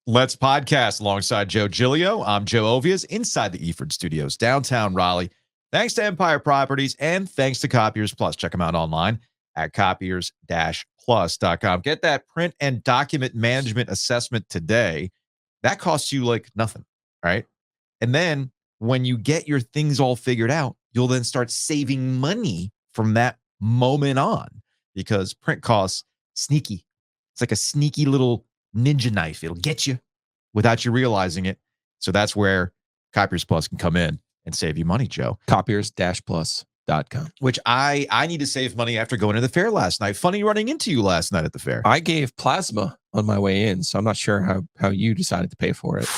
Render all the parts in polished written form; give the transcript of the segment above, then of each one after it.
Let's podcast alongside Joe Giglio. I'm Joe Ovias inside the Eford Studios, downtown Raleigh. Thanks to Empire Properties and thanks to Copiers Plus. Check them out online at copiers-plus.com. Get that print and document management assessment today. That costs you like nothing, right? And then when you get your things all figured out, you'll then start saving money from that moment on because print costs sneaky. It's like a sneaky little ninja knife. It'll get you without you realizing it. So that's where Copiers Plus can come in and save you money, Joe. Copiers-plus.com. Which I need to save money after going to the fair last night. Funny running into you last night at the fair. I gave plasma on my way in, so I'm not sure how you decided to pay for it.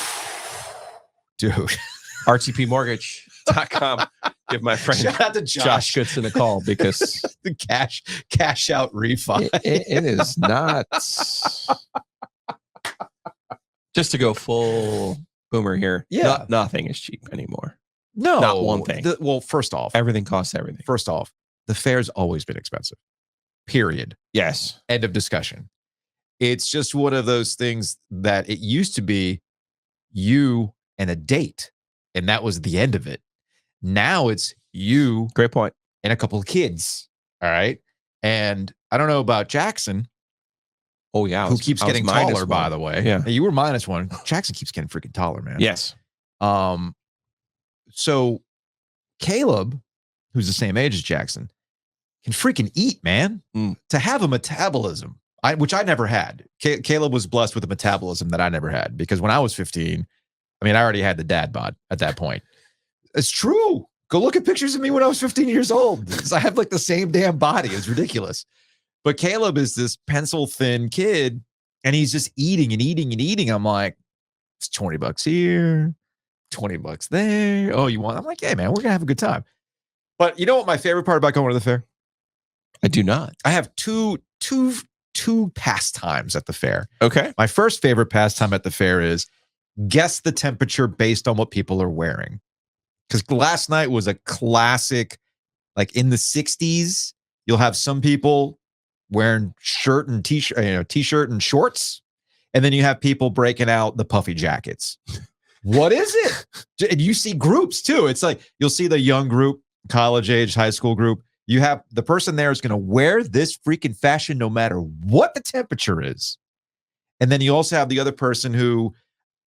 Dude. RTPmortgage.com. Give my friend Shout out to Josh Goodson a call because the cash out refi. It is not. Just to go full boomer here. Yeah. Nothing is cheap anymore. No. Not one thing. Well, first off. Everything costs everything. First off, the fair's always been expensive. Period. Yes. End of discussion. It's just one of those things that it used to be you and a date, and that was the end of it. Now it's you. Great point. And a couple of kids. All right. And I don't know about Jackson. Oh, yeah. Who keeps getting taller, by the way. Yeah. You were -1. Jackson keeps getting freaking taller, man. Yes. So Caleb, who's the same age as Jackson, can freaking eat, man. To have a metabolism, which I never had. Caleb was blessed with a metabolism that I never had because when I was 15, I mean, I already had the dad bod at that point. It's true. Go look at pictures of me when I was 15 years old. Because I have like the same damn body. It's ridiculous. But Caleb is this pencil thin kid and he's just eating and eating and eating. I'm like, it's $20 here, $20 there. Oh, you want? I'm like, hey, man, we're going to have a good time. But you know what my favorite part about going to the fair? I do not. I have two pastimes at the fair. Okay. My first favorite pastime at the fair is guess the temperature based on what people are wearing. Because last night was a classic, like in the 60s, you'll have some people wearing shirt and t-shirt and shorts. And then you have people breaking out the puffy jackets. What is it? And you see groups too. It's like, you'll see the young group, college age, high school group. You have the person there is going to wear this freaking fashion no matter what the temperature is. And then you also have the other person who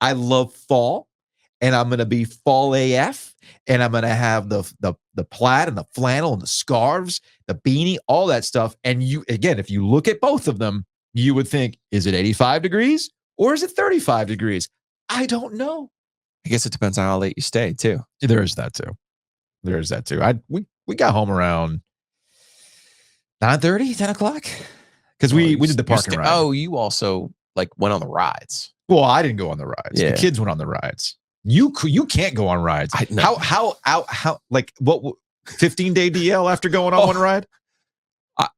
I love fall and I'm going to be fall AF and I'm going to have the plaid and the flannel and the scarves, the beanie, all that stuff. And you, again, if you look at both of them, you would think, is it 85 degrees or is it 35 degrees? I don't know. I guess it depends on how late you stay too. There is that too. We got home around 9:30, 10 o'clock. Because we did the parking ride. Oh, you also like went on the rides. Well, I didn't go on the rides. Yeah. The kids went on the rides. You can't go on rides. How like what 15-day DL after going on one ride?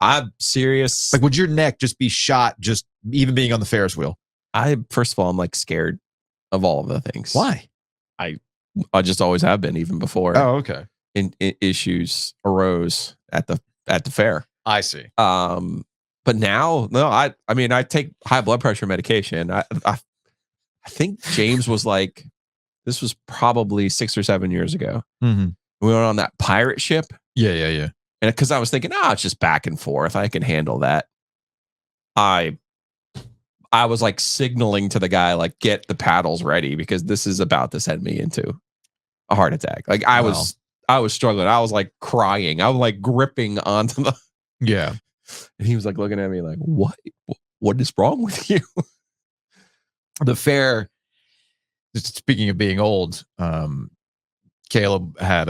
I'm serious. Like, would your neck just be shot just even being on the Ferris wheel? First of all, I'm like scared of all of the things. Why? I just always have been, even before. Oh, okay. In issues arose at the fair. I see. But now, no, I mean, I take high blood pressure medication. I think James was like, this was probably 6 or 7 years ago. Mm-hmm. We went on that pirate ship. Yeah. And because I was thinking, it's just back and forth. I can handle that. I was like signaling to the guy, like, get the paddles ready because this is about to send me into a heart attack. Like I was struggling. I was like crying. I was like gripping onto the. Yeah. And he was like looking at me like, what is wrong with you? The fair, speaking of being old, Caleb had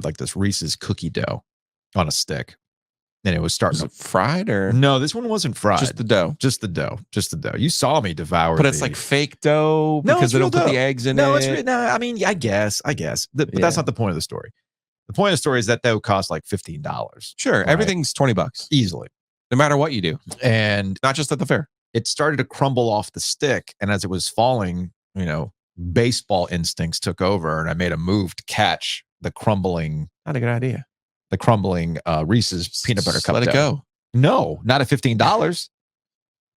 like this Reese's cookie dough on a stick. And it was starting Was it fried or no, this one wasn't fried. Just the dough. Just the dough. You saw me devour But it's like fake dough because they don't put the eggs in it. No, I mean, I guess. But that's not the point of the story. The point of the story is that dough costs like $15. Sure. Right? Everything's $20 easily. No matter what you do. And not just at the fair. It started to crumble off the stick. And as it was falling, baseball instincts took over and I made a move to catch the crumbling. Not a good idea. The crumbling Reese's peanut butter cup. Let it go. No, not at $15.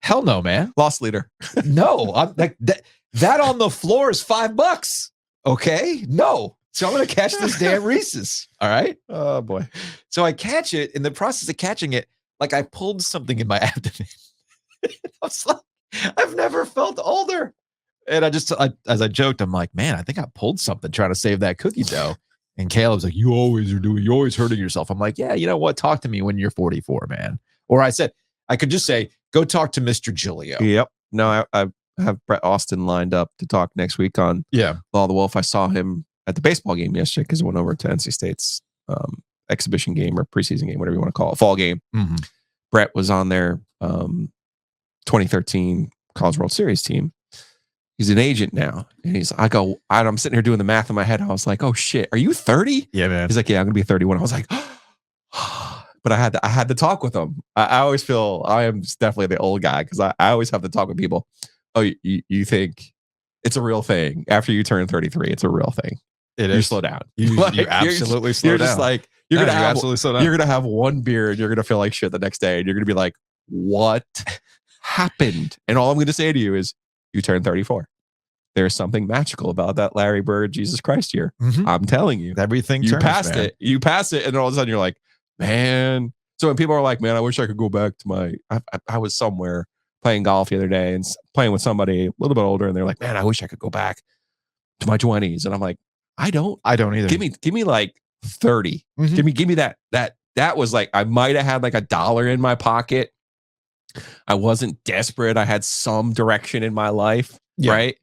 Hell no, man. Loss leader. No, I'm like that on the floor is $5. Okay, no. So I'm gonna catch this damn Reese's. All right. Oh boy. So I catch it. In the process of catching it, like I pulled something in my abdomen. I was like, I've never felt older. And as I joked, I'm like, man, I think I pulled something trying to save that cookie dough. And Caleb's like, you're always hurting yourself. I'm like, yeah, you know what? Talk to me when you're 44, man. Or I could just say, go talk to Mr. Giglio. Yep. No, I have Brett Austin lined up to talk next week on Law of the Wolf. I saw him at the baseball game yesterday because I went over to NC State's exhibition game or preseason game, whatever you want to call it, fall game. Mm-hmm. Brett was on their 2013 College World Series team. He's an agent now. And I'm sitting here doing the math in my head. I was like, oh shit, are you 30? Yeah, man. He's like, yeah, I'm gonna be 31. I was like, but I had to talk with him. I always feel I am definitely the old guy because I always have to talk with people. Oh, you think it's a real thing after you turn 33? It's a real thing. It you is. Slow down. You absolutely slow down. You're just like you're gonna absolutely slow down. You're gonna have one beer and you're gonna feel like shit the next day and you're gonna be like, what happened? And all I'm gonna say to you is, you turn 34. There's something magical about that Larry Bird Jesus Christ year. Mm-hmm. I'm telling you, everything. You turns, passed man. it. You pass it, and all of a sudden you're like, man. So when people are like, man, I wish I could go back to my. I was somewhere playing golf the other day and playing with somebody a little bit older, and they're like, man, I wish I could go back to my 20s. And I'm like, I don't either. Give me like 30. Mm-hmm. Give me that was like, I might have had like $1 in my pocket. I wasn't desperate. I had some direction in my life, right?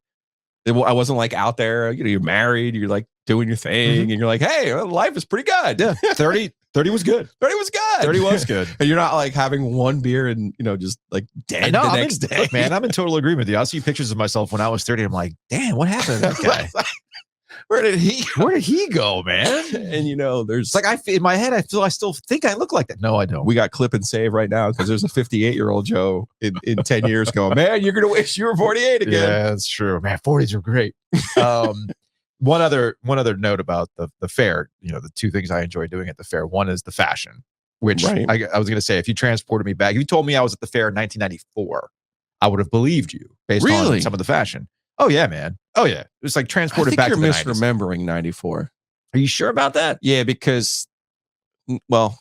I wasn't like out there, you're married, you're like doing your thing, and you're like, hey, life is pretty good. Yeah, 30 was good. 30 was good. 30 was good. And you're not like having one beer and, just like dead the next day. Look, man, I'm in total agreement with you. I see pictures of myself when I was 30. I'm like, damn, what happened to that guy? Where did he go, man? And there's like in my head, I still think I look like that. No, I don't. We got clip and save right now because there's a 58-year-old Joe in 10 years going, man, you're gonna wish you were 48 again. Yeah, that's true. Man, 40s are great. One other note about the fair, the two things I enjoy doing at the fair. One is the fashion, which I was going to say, if you transported me back, if you told me I was at the fair in 1994, I would have believed you based on some of the fashion. Oh yeah, man. Oh yeah. It was like transported back to the 90s. You're misremembering 94. Are you sure about that? Yeah, because, well,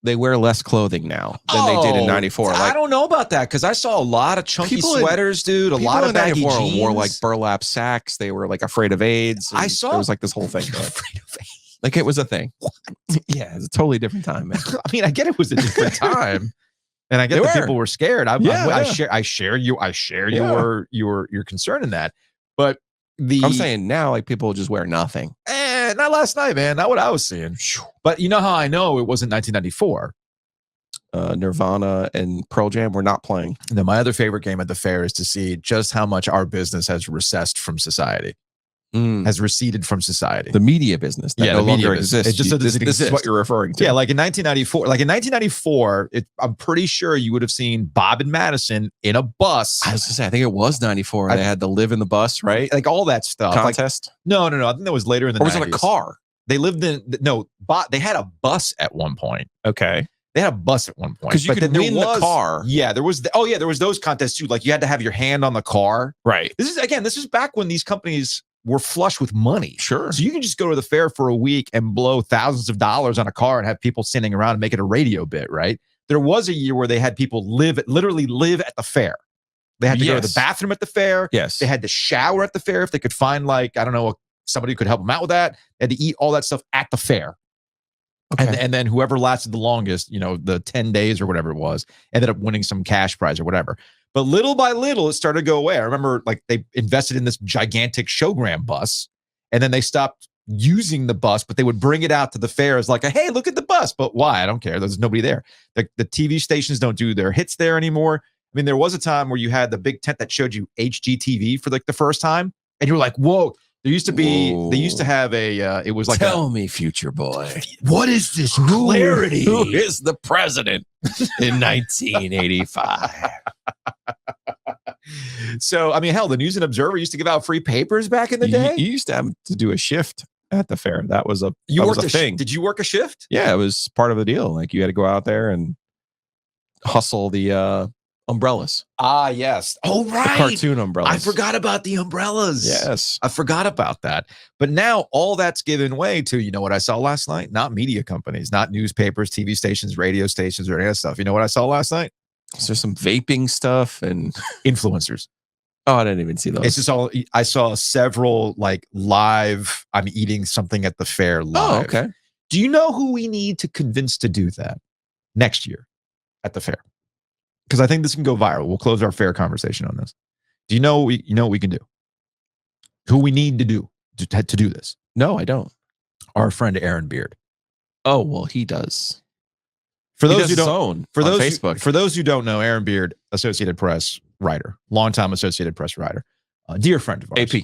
they wear less clothing now than they did in 94. I don't know about that because I saw a lot of chunky sweaters, dude. A lot of baggy jeans. Wore like burlap sacks. They were like afraid of AIDS. I saw. There was like this whole thing. Afraid of AIDS. Like it was a thing. What? Yeah, it's a totally different time, man. I mean, I get it was a different time. And I get that people were scared. I share your concern in that. But I'm saying now, like people just wear nothing. Not last night, man. Not what I was seeing. But you know how I know it wasn't 1994? Nirvana and Pearl Jam were not playing. Then my other favorite game at the fair is to see just how much our business has recessed from society. Has receded from society. The media business that no longer exists. It just doesn't exist. This is what you're referring to. Yeah, like in 1994, I'm pretty sure you would have seen Bob and Madison in a bus. I was gonna say, I think it was 94. They had to live in the bus, right? Like all that stuff. Contest? No. I think that was later in the 90s. Or was it a car? They lived in they had a bus at one point. Okay. They had a bus at one point. Because you could win the car. Yeah, there was there was those contests too. Like you had to have your hand on the car. Right. This is back when these companies were flush with money. Sure. So you can just go to the fair for a week and blow thousands of dollars on a car and have people standing around and make it a radio bit, right? There was a year where they had people literally live at the fair. They had to go to the bathroom at the fair. Yes. They had to shower at the fair if they could find somebody who could help them out with that. They had to eat all that stuff at the fair. Okay. And then whoever lasted the longest, the 10 days or whatever it was, ended up winning some cash prize or whatever. But little by little, it started to go away. I remember they invested in this gigantic showgram bus, and then they stopped using the bus, but they would bring it out to the fair as like, hey, look at the bus. But why? I don't care. There's nobody there. The TV stations don't do their hits there anymore. I mean, there was a time where you had the big tent that showed you HGTV for like the first time, and you were like, whoa. They used to have it was like Tell me, future boy. What is this clarity? Who is the president in 1985? So, I mean, hell, the News and Observer used to give out free papers back in the day. You used to have to do a shift at the fair. That was a thing. Did you work a shift? Yeah, it was part of the deal. Like you had to go out there and hustle the umbrellas. Ah, yes. Oh, The right. cartoon umbrellas. I forgot about the umbrellas. Yes. I forgot about that. But now all that's given way to, you know what I saw last night? Not media companies, not newspapers, TV stations, radio stations, or any of that stuff. You know what I saw last night? Is there some vaping stuff and Influencers. oh, I didn't even see those. It's just all I saw several like live. I'm eating something at the fair live. Oh, okay. Do you know who we need to convince to do that next year at the fair? Because I think this can go viral. We'll close our fair conversation on this. Do you know what we can do? Who we need to do to do this? No, I don't. Our friend Aaron Beard. Oh, well, he does. For He those does who his don't, own for on those Facebook. for those who don't know, Aaron Beard, Associated Press writer, longtime Associated Press writer, a dear friend of ours. AP.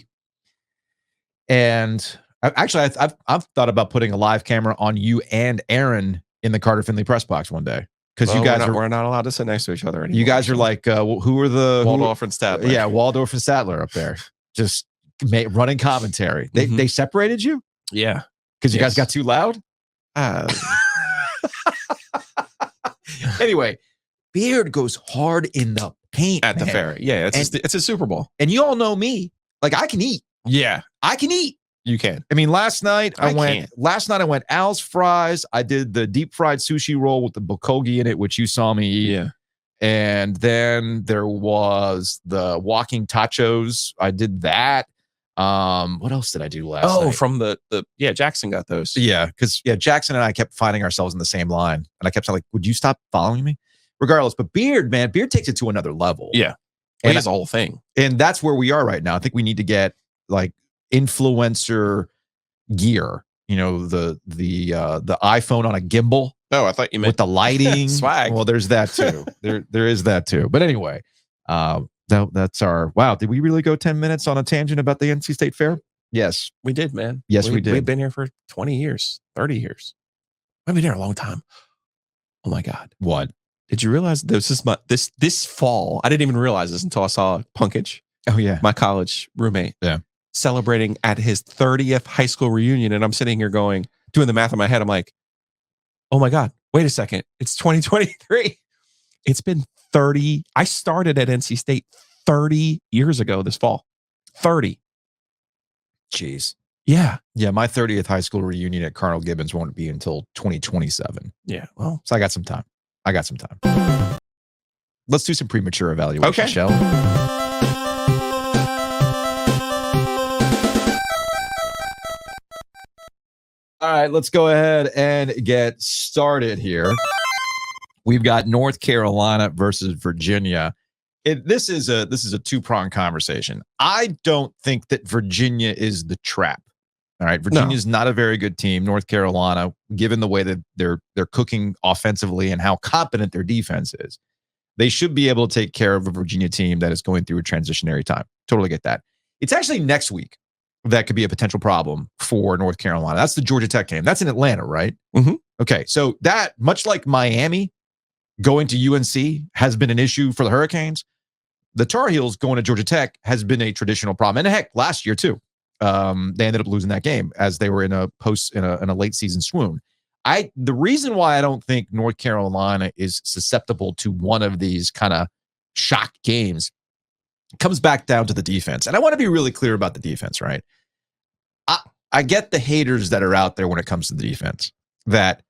And I've thought about putting a live camera on you and Aaron in the Carter Finley press box one day, because Well, you guys we're not allowed to sit next to each other anymore. you guys are like who are the Waldorf and Statler. Yeah, Waldorf and Statler up there, just running commentary. They separated you Yeah. because you guys got too loud. Anyway, Beard goes hard in the paint At the man. fair. Yeah, it's a Super Bowl. And you all know me. Like, I can eat. Yeah, I can eat. you can. I mean, last night I can't. went Al's fries. I did the deep fried sushi roll with the bulgogi in it, which you saw me eat. Yeah. And then there was the walking tachos. I did that. What else did I do last night? From the Jackson got those. Yeah, because Jackson and I kept finding ourselves in the same line. And I kept saying, like, would you stop following me? Regardless, but Beard takes it to another level. Yeah. Well, he has a whole thing. And that's where we are right now. I think we need to get like influencer gear, you know, the iPhone on a gimbal. Oh, I thought you meant with the lighting. swag. Well, there's that too. there is that too. But anyway, that's our wow. Did we really go 10 minutes on a tangent about the NC State Fair? Yes. We did, man. Yes, we did. We've been here for 20 years, 30 years. I've been here a long time. Oh my God. What? Did you realize this fall? I didn't even realize this until I saw Punkage. Oh yeah. My college roommate. Yeah. Celebrating at his 30th high school reunion. And I'm sitting here doing the math in my head. I'm like, oh my God, wait a second. It's 2023. It's been 30. I started at NC State 30 years ago this fall. 30. Jeez. Yeah. Yeah. My 30th high school reunion at Colonel Gibbons won't be until 2027. Yeah. Well, So I got some time. Let's do some premature evaluation, Okay. shall we? All right, let's go ahead and get started here. We've got North Carolina versus Virginia. This is a two-pronged conversation. I don't think that Virginia is the trap. All right, Virginia's not a very good team. North Carolina, given the way that they're cooking offensively and how competent their defense is, they should be able to take care of a Virginia team that is going through a transitionary time. Totally get that. It's actually next week that could be a potential problem for North Carolina. That's the Georgia Tech game. That's in Atlanta, right? Mhm. Okay, so that, much like Miami going to UNC has been an issue for the Hurricanes, the Tar Heels going to Georgia Tech has been a traditional problem. And heck, last year too. They ended up losing that game as they were in a late season swoon. The reason why I don't think North Carolina is susceptible to one of these kind of shock games comes back down to the defense. And I want to be really clear about the defense, right? I get the haters that are out there when it comes to the defense that,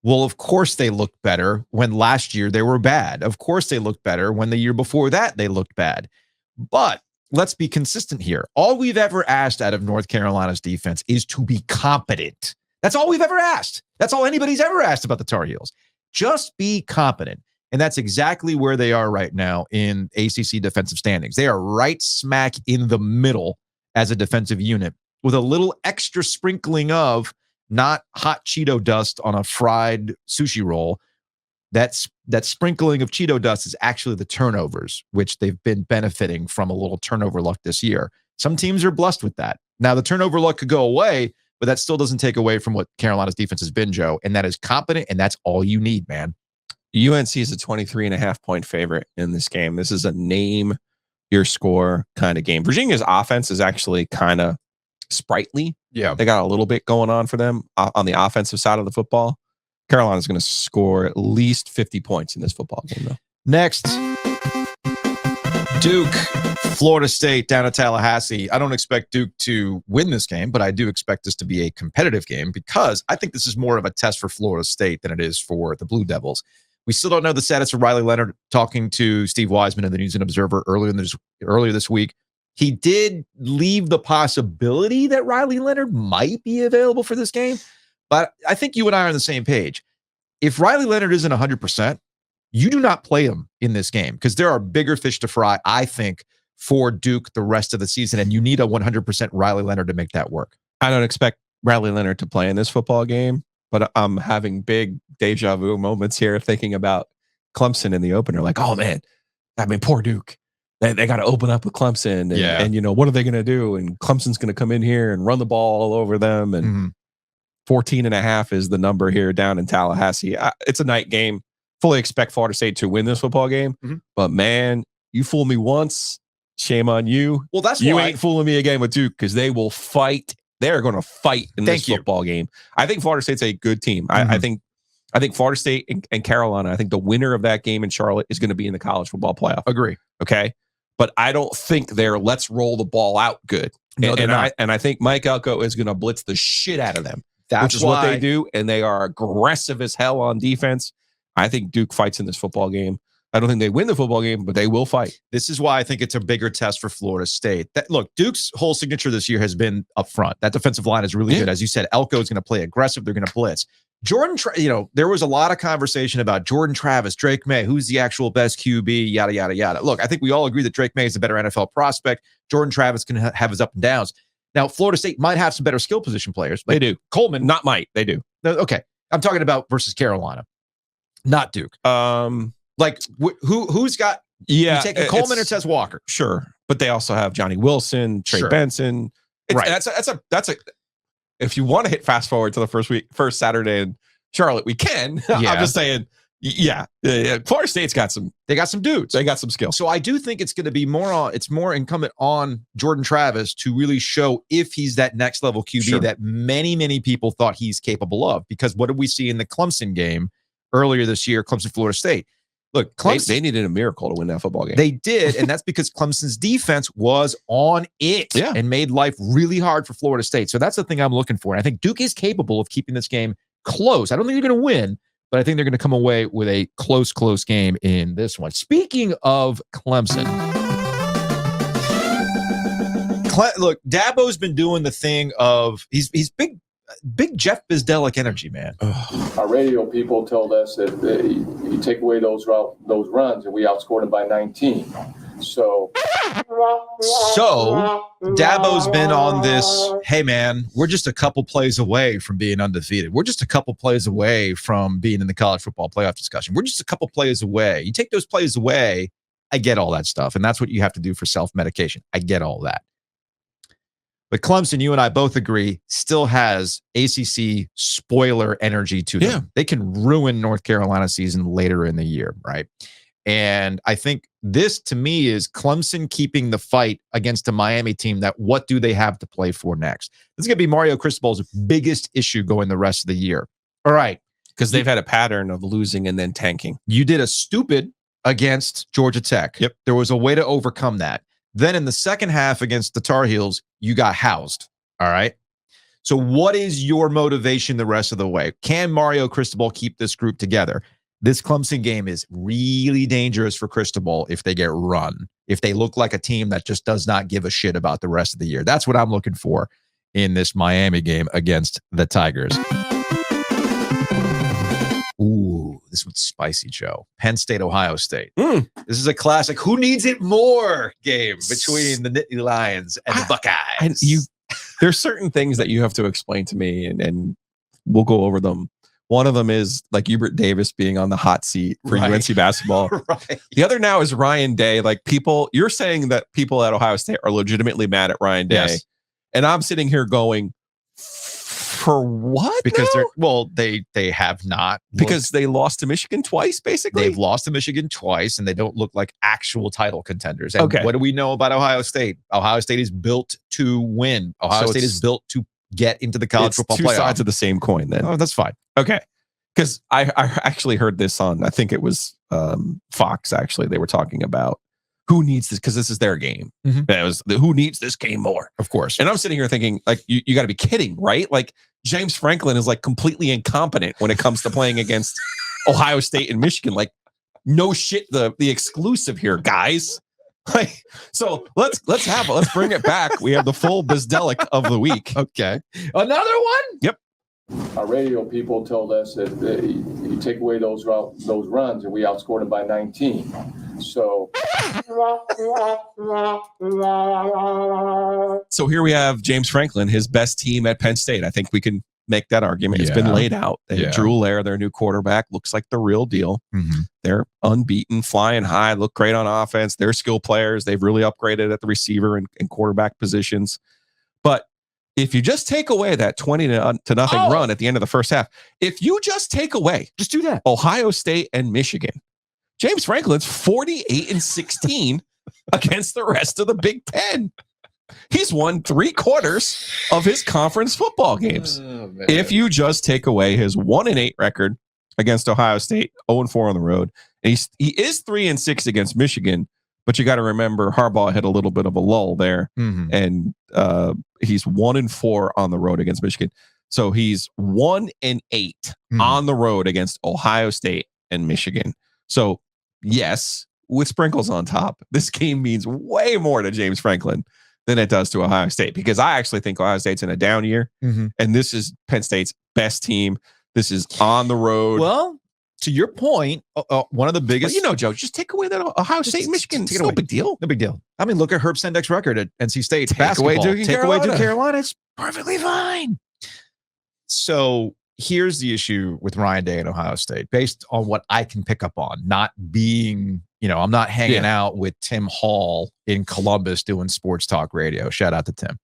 well, of course they looked better when last year they were bad. Of course they looked better when the year before that they looked bad. But let's be consistent here. All we've ever asked out of North Carolina's defense is to be competent. That's all we've ever asked. That's all anybody's ever asked about the Tar Heels. Just be competent. And that's exactly where they are right now in ACC defensive standings. They are right smack in the middle as a defensive unit with a little extra sprinkling of not hot Cheeto dust on a fried sushi roll. That sprinkling of Cheeto dust is actually the turnovers, which they've been benefiting from a little turnover luck this year. Some teams are blessed with that. Now, the turnover luck could go away, but that still doesn't take away from what Carolina's defense has been, Joe, and that is competent, and that's all you need, man. UNC is a 23.5 point favorite in this game. This is a name your score kind of game. Virginia's offense is actually kind of sprightly. Yeah. They got a little bit going on for them on the offensive side of the football. Carolina's going to score at least 50 points in this football game, though. Next, Duke, Florida State down at Tallahassee. I don't expect Duke to win this game, but I do expect this to be a competitive game because I think this is more of a test for Florida State than it is for the Blue Devils. We still don't know the status of Riley Leonard. Talking to Steve Wiseman of the News and Observer earlier this week, he did leave the possibility that Riley Leonard might be available for this game. But I think you and I are on the same page. If Riley Leonard isn't 100%, you do not play him in this game because there are bigger fish to fry, I think, for Duke the rest of the season. And you need a 100% Riley Leonard to make that work. I don't expect Riley Leonard to play in this football game, but I'm having big deja vu moments here thinking about Clemson in the opener. Like, oh, man, I mean, poor Duke. They got to open up with Clemson. And, you know, what are they going to do? And Clemson's going to come in here and run the ball all over them. And 14.5 is the number here down in Tallahassee. It's a night game. Fully expect Florida State to win this football game. But, man, you fool me once, shame on you. Well, that's you why ain't fooling me again with Duke because they will fight. They're going to fight in this football game. I think Florida State's a good team. I think Florida State and Carolina, I think the winner of that game in Charlotte is going to be in the college football playoff. Agree. Okay. But I don't think they're let's roll the ball out good. No, and I think Mike Elko is going to blitz the shit out of them. That's which is what they do. And they are aggressive as hell on defense. I think Duke fights in this football game. I don't think they win the football game, but they will fight. This is why I think it's a bigger test for Florida State. Look, Duke's whole signature this year has been up front. That defensive line is really good. As you said, Elko is going to play aggressive. They're going to blitz. There was a lot of conversation about Jordan Travis, Drake May, who's the actual best QB, yada, yada, yada. Look, I think we all agree that Drake May is a better NFL prospect. Jordan Travis can have his up and downs. Now, Florida State might have some better skill position players. They do. Coleman. Not might. They do. Okay. I'm talking about versus Carolina, not Duke. Who's got? Yeah, you taking Coleman or Tez Walker? Sure, but they also have Johnny Wilson, Trey Benson. Right. That's a. If you want to hit fast forward to the first Saturday in Charlotte, we can. Yeah. I'm just saying. Yeah. Florida State's got some. They got some dudes. They got some skill. So I do think it's going to be more incumbent on Jordan Travis to really show if he's that next level QB that many people thought he's capable of. Because what did we see in the Clemson game earlier this year? Clemson, Florida State. Look, Clemson, they needed a miracle to win that football game. They did, and that's because Clemson's defense was on it and made life really hard for Florida State. So that's the thing I'm looking for. And I think Duke is capable of keeping this game close. I don't think they're going to win, but I think they're going to come away with a close game in this one. Speaking of Clemson, look, Dabo's been doing the thing of he's big Jeff Bizdelic energy, man. Our radio people told us that you take away those runs, and we outscored them by 19. So Dabo's been on this, hey, man, we're just a couple plays away from being undefeated. We're just a couple plays away from being in the college football playoff discussion. We're just a couple plays away. You take those plays away, I get all that stuff, and that's what you have to do for self-medication. I get all that. But Clemson, you and I both agree, still has ACC spoiler energy to them. Yeah. They can ruin North Carolina season later in the year, right? And I think this, to me, is Clemson keeping the fight against a Miami team that what do they have to play for next? This is going to be Mario Cristobal's biggest issue going the rest of the year. All right. Because they've had a pattern of losing and then tanking. You did a stupid against Georgia Tech. Yep. There was a way to overcome that. Then in the second half against the Tar Heels, you got housed. All right. So what is your motivation the rest of the way? Can Mario Cristobal keep this group together? This Clemson game is really dangerous for Cristobal if they get run, if they look like a team that just does not give a shit about the rest of the year. That's what I'm looking for in this Miami game against the Tigers. Ooh, this one's spicy, Joe. Penn State, Ohio State. This is a classic who needs it more game between the Nittany Lions and the Buckeyes. And there's certain things that you have to explain to me, and we'll go over them. One of them is like Hubert Davis being on the hot seat for UNC basketball. Right. The other now is Ryan Day. Like you're saying that people at Ohio State are legitimately mad at Ryan Day. Yes. And I'm sitting here going, for what? Because they have not. Because they lost to Michigan twice, basically. They've lost to Michigan twice, and they don't look like actual title contenders. And what do we know about Ohio State? Ohio State is built to win. Ohio State is built to get into the college football playoff. Two sides of the same coin then. Oh, that's fine. Okay. Because I actually heard this on, I think it was Fox, actually. They were talking about who needs this, because this is their game. Mhm. It was who needs this game more? Of course. And I'm sitting here thinking, like, you got to be kidding, right? Like, James Franklin is like completely incompetent when it comes to playing against Ohio State and Michigan. Like, no shit, the exclusive here, guys. Like, so let's bring it back. We have the full Bizdelic of the week. Okay. Another one? Yep. Our radio people told us that you take away those runs, and we outscored them by 19. So here we have James Franklin, his best team at Penn State. I think we can make that argument. It's been laid out. Drew Lair, their new quarterback, looks like the real deal. Mm-hmm. They're unbeaten, flying high, look great on offense. They're skill players. They've really upgraded at the receiver and quarterback positions. But if you just take away that 20-0 run at the end of the first half, if you just take away, just do that, Ohio State and Michigan, James Franklin's 48-16 against the rest of the Big Ten. He's won 3/4 of his conference football games. Oh, if you just take away his 1-8 record against Ohio State, 0-4 on the road, and he is 3-6 against Michigan. But you got to remember, Harbaugh had a little bit of a lull there, and he's 1-4 on the road against Michigan. So he's 1-8 on the road against Ohio State and Michigan. So yes, with sprinkles on top, this game means way more to James Franklin than it does to Ohio State, because I actually think Ohio State's in a down year, and this is Penn State's best team. This is on the road. Well, to your point, one of the biggest... But Joe, just take away that Ohio State, Michigan. It's no big deal. No big deal. I mean, look at Herb Sendek's record at NC State basketball. Take away Duke Carolina. It's perfectly fine. So here's the issue with Ryan Day and Ohio State, based on what I can pick up on, not being, I'm not hanging out with Tim Hall in Columbus doing sports talk radio. Shout out to Tim.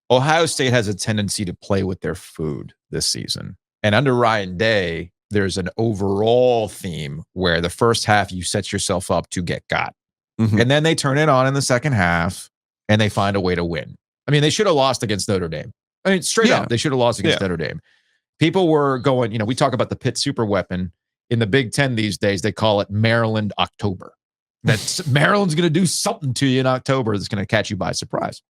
Ohio State has a tendency to play with their food this season. And under Ryan Day, there's an overall theme where the first half you set yourself up to get got. And then they turn it on in the second half and they find a way to win. I mean, they should have lost against Notre Dame. I mean, straight up, they should have lost against Notre Dame. People were going, we talk about the Pitt super weapon. In the Big Ten these days, they call it Maryland October. That's Maryland's going to do something to you in October that's going to catch you by surprise.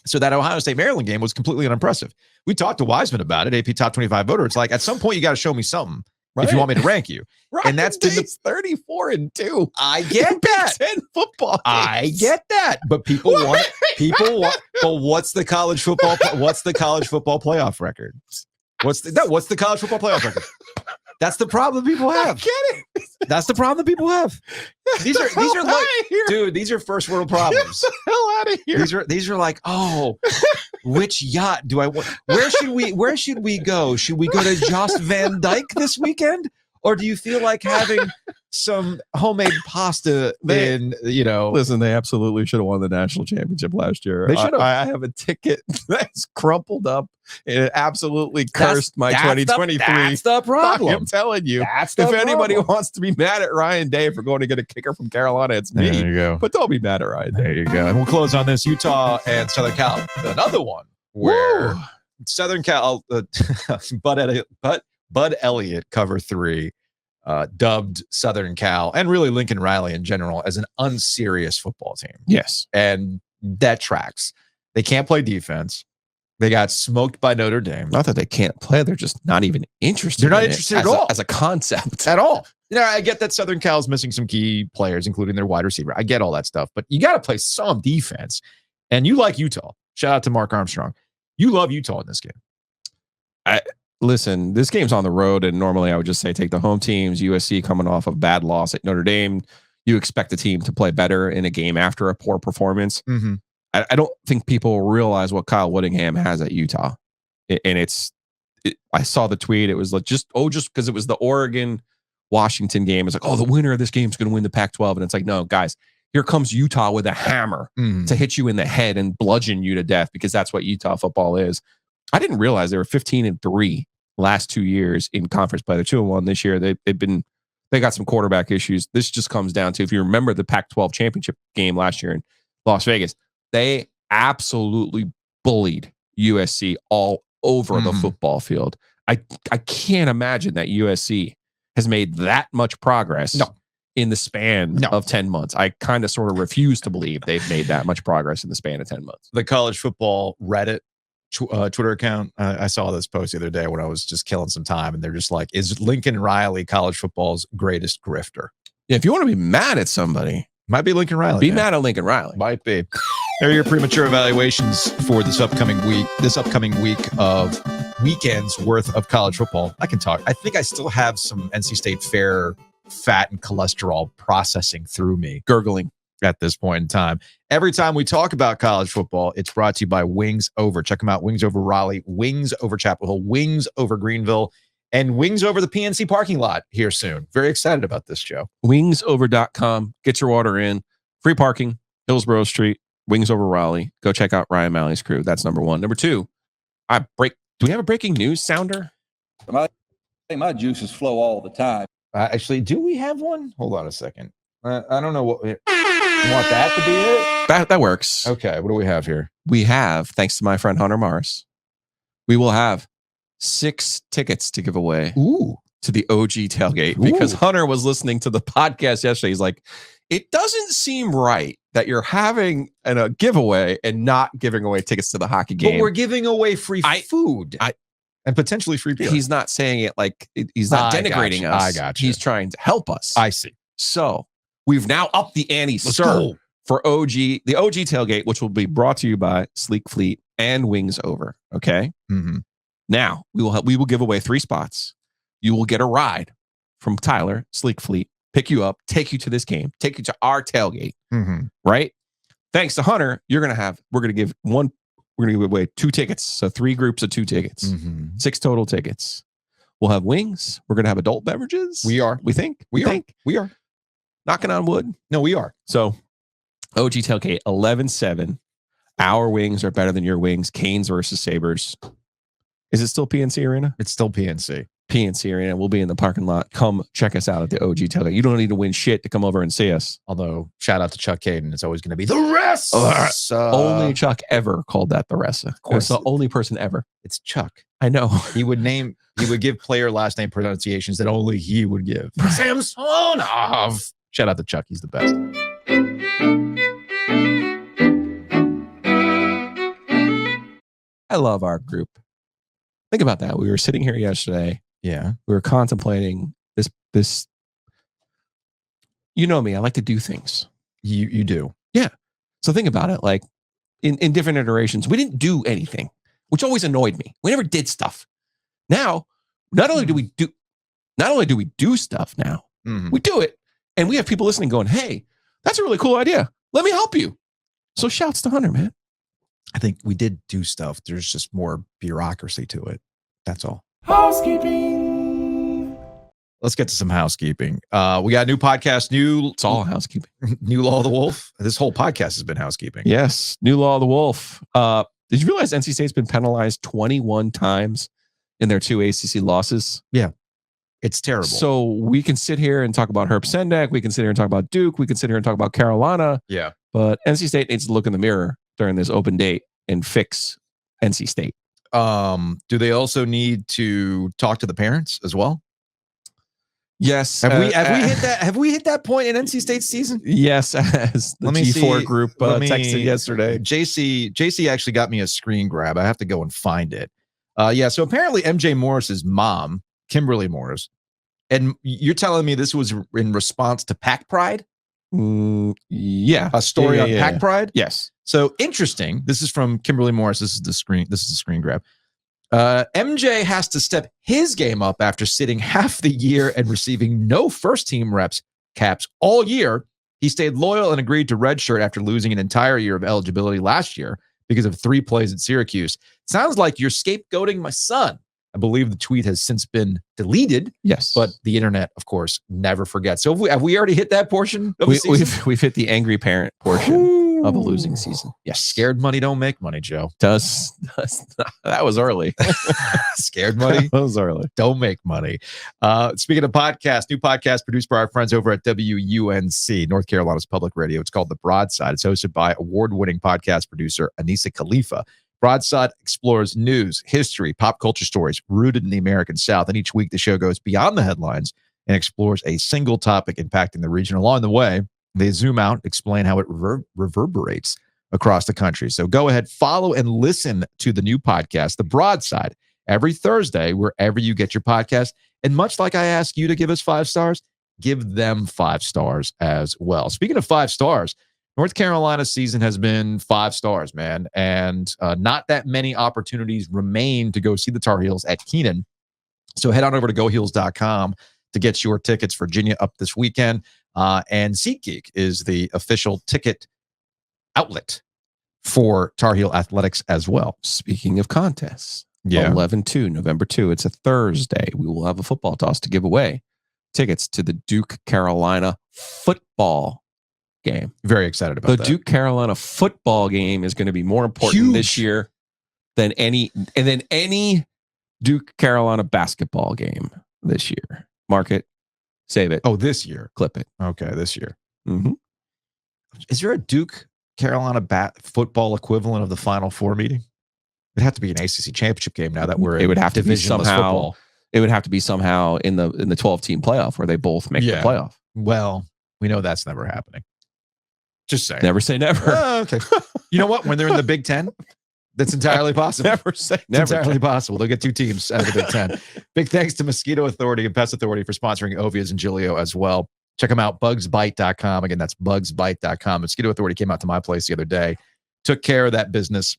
So that Ohio State-Maryland game was completely unimpressive. We talked to Wiseman about it, AP top 25 voter. It's like, at some point, you got to show me something if you want me to rank you. And that's been 34-2. I get that. Big Ten football. I get that. But people want. But what's the college football? What's the college football playoff record? What's the college football playoff record? That's the problem people have. Get it? That's the problem that people have. These are like, dude, these are first world problems. Get the hell out of here. These are like, oh, which yacht do I want? Where should we go? Should we go to Jost Van Dyke this weekend? Or do you feel like having some homemade pasta Listen, they absolutely should have won the national championship last year. They should have. I have a ticket that's crumpled up. It absolutely cursed my 2023. That's the problem. I'm telling you. If anybody wants to be mad at Ryan Day for going to get a kicker from Carolina, it's me. There you go. But don't be mad at Ryan Day. There you go. And we'll close on this. Utah and Southern Cal. Another one where Southern Cal, Bud Elliott, cover 3, dubbed Southern Cal and really Lincoln Riley in general as an unserious football team. Yes. And that tracks. They can't play defense. They got smoked by Notre Dame. Not that they can't play. They're just not even interested. They're not interested at all. As a concept. At all. I get that Southern Cal is missing some key players, including their wide receiver. I get all that stuff. But you got to play some defense. And you like Utah. Shout out to Mark Armstrong. You love Utah in this game. Listen, this game's on the road, and normally I would just say take the home teams. USC coming off of bad loss at Notre Dame. You expect the team to play better in a game after a poor performance. I don't think people realize what Kyle Whittingham has at Utah. And I saw the tweet. It was like just because it was the Oregon-Washington game. It's like, the winner of this game is going to win the Pac-12. And it's like, no, guys, here comes Utah with a hammer to hit you in the head and bludgeon you to death, because that's what Utah football is. I didn't realize they were 15-3 last 2 years in conference play. They're 2-1 this year. They got some quarterback issues. This just comes down to, if you remember the Pac-12 championship game last year in Las Vegas, they absolutely bullied USC all over the football field. I can't imagine that USC has made that much progress in the span of 10 months. I kind of sort of refuse to believe they've made that much progress in the span of 10 months. The college football Reddit Twitter account, I saw this post the other day when I was just killing some time, and they're just like, is Lincoln Riley college football's greatest grifter? Yeah, if you want to be mad at somebody, might be Lincoln Riley. Be mad at Lincoln Riley. Might be. There are your premature evaluations for this upcoming week of weekends worth of college football. I can talk. I think I still have some NC State Fair fat and cholesterol processing through me, gurgling at this point in time. Every time we talk about college football, it's brought to you by Wings Over. Check them out. Wings Over Raleigh, Wings Over Chapel Hill, Wings Over Greenville, and Wings Over the PNC parking lot here soon. Very excited about this, Joe. Wingsover.com. Get your order in. Free parking, Hillsborough Street, Wings Over Raleigh. Go check out Ryan Malley's crew. That's number one. Number two, do we have a breaking news sounder? My juices flow all the time. Actually, do we have one? Hold on a second. I don't know what. You want that to be it? That works. Okay. What do we have here? We have, thanks to my friend Hunter Morris, we will have 6 tickets to give away to the OG tailgate because Hunter was listening to the podcast yesterday. He's like, it doesn't seem right that you're having a giveaway and not giving away tickets to the hockey game. But we're giving away free food and potentially free beer. He's not saying it like he's not denigrating us. I got you. He's trying to help us. I see. So we've now upped the ante, sir, for the OG tailgate, which will be brought to you by Sleek Fleet and Wings Over. Okay. Mm-hmm. Now we will give away 3 spots. You will get a ride from Tyler, Sleek Fleet, pick you up, take you to this game, take you to our tailgate. Mm-hmm. Right. Thanks to Hunter, we're going to give away 2 tickets. So 3 groups of 2 tickets, 6 total tickets. We'll have wings. We're going to have adult beverages. We are. We think. We are. Knocking on wood. No, we are. So OG tailgate 11-7. Our wings are better than your wings. Canes versus Sabres. Is it still PNC Arena? It's still PNC. PNC Arena. We'll be in the parking lot. Come check us out at the OG tailgate. You don't need to win shit to come over and see us. Although, shout out to Chuck Caden. It's always going to be the rest. Only Chuck ever called that the rest. Of course, the only person ever. It's Chuck. I know. He would give player last name pronunciations that only he would give. Samsonov. Shout out to Chuck. He's the best. I love our group. Think about that. We were sitting here yesterday. Yeah. We were contemplating this. You know me. I like to do things. You do. Yeah. So think about it. Like in different iterations, we didn't do anything, which always annoyed me. We never did stuff. Now, not only do we do stuff now, we do it. And we have people listening going, hey, that's a really cool idea. Let me help you. So shouts to Hunter, man. I think we did do stuff. There's just more bureaucracy to it. That's all. Housekeeping. Let's get to some housekeeping. We got a new podcast. It's all housekeeping. New Law of the Wolf. This whole podcast has been housekeeping. Yes. New Law of the Wolf. Did you realize NC State's been penalized 21 times in their 2 ACC losses? Yeah. It's terrible. So we can sit here and talk about Herb Sendek. We can sit here and talk about Duke. We can sit here and talk about Carolina. Yeah. But NC State needs to look in the mirror during this open date and fix NC State. Do they also need to talk to the parents as well? Yes. Have we hit that point in NC State's season? Yes, as the G4 group texted yesterday. JC actually got me a screen grab. I have to go and find it. So apparently MJ Morris's mom, Kimberly Morris, and you're telling me this was in response to Pack Pride? Yeah. A story on Pack Pride? Yes. So interesting. This is from Kimberly Morris. This is the screen grab. MJ has to step his game up after sitting half the year and receiving no first team caps all year. He stayed loyal and agreed to redshirt after losing an entire year of eligibility last year because of 3 plays at Syracuse. Sounds like you're scapegoating my son. I believe the tweet has since been deleted. Yes. But the internet, of course, never forgets. So have we already hit that portion of the season? We've hit the angry parent portion of a losing season. Yes. Scared money don't make money, Joe. That was early. Scared money? That was early. Don't make money. Speaking of podcasts, new podcast produced by our friends over at WUNC, North Carolina's public radio. It's called The Broadside. It's hosted by award-winning podcast producer Anissa Khalifa. Broadside explores news, history, pop culture stories rooted in the American South. And each week, the show goes beyond the headlines and explores a single topic impacting the region. Along the way, they zoom out, explain how it reverberates across the country. So go ahead, follow and listen to the new podcast, The Broadside, every Thursday, wherever you get your podcast. And much like I ask you to give us 5 stars, give them 5 stars as well. Speaking of 5 stars, North Carolina's season has been 5 stars, man. And not that many opportunities remain to go see the Tar Heels at Keenan. So head on over to goheels.com to get your tickets. Virginia up this weekend. And SeatGeek is the official ticket outlet for Tar Heel athletics as well. Speaking of contests, Yeah. 11/2, November 2, it's a Thursday. We will have a football toss to give away tickets to the Duke Carolina football game. Very excited about The that. Duke Carolina football game is going to be more important Huge. this year than any Duke Carolina basketball game this year. Mark it, save it, Oh, this year. clip it. Okay, this year. Mhm. Is there a Duke Carolina football equivalent of the Final Four meeting? It'd have to be an ACC championship game now that we're It would in have to be divisionless somehow. football. It would have to be somehow in the 12-team playoff where they both make the Yeah. playoff. Well, we know that's never happening. Just saying. Never say never. Okay. You know what? When they're in the Big Ten, that's entirely possible. Never say It's never. entirely possible. They'll get 2 teams out of the Big Ten. Big thanks to Mosquito Authority and Pest Authority for sponsoring Ovias and Giglio as well. Check them out, bugsbite.com. Again, that's bugsbite.com. Mosquito Authority came out to my place the other day, took care of that business.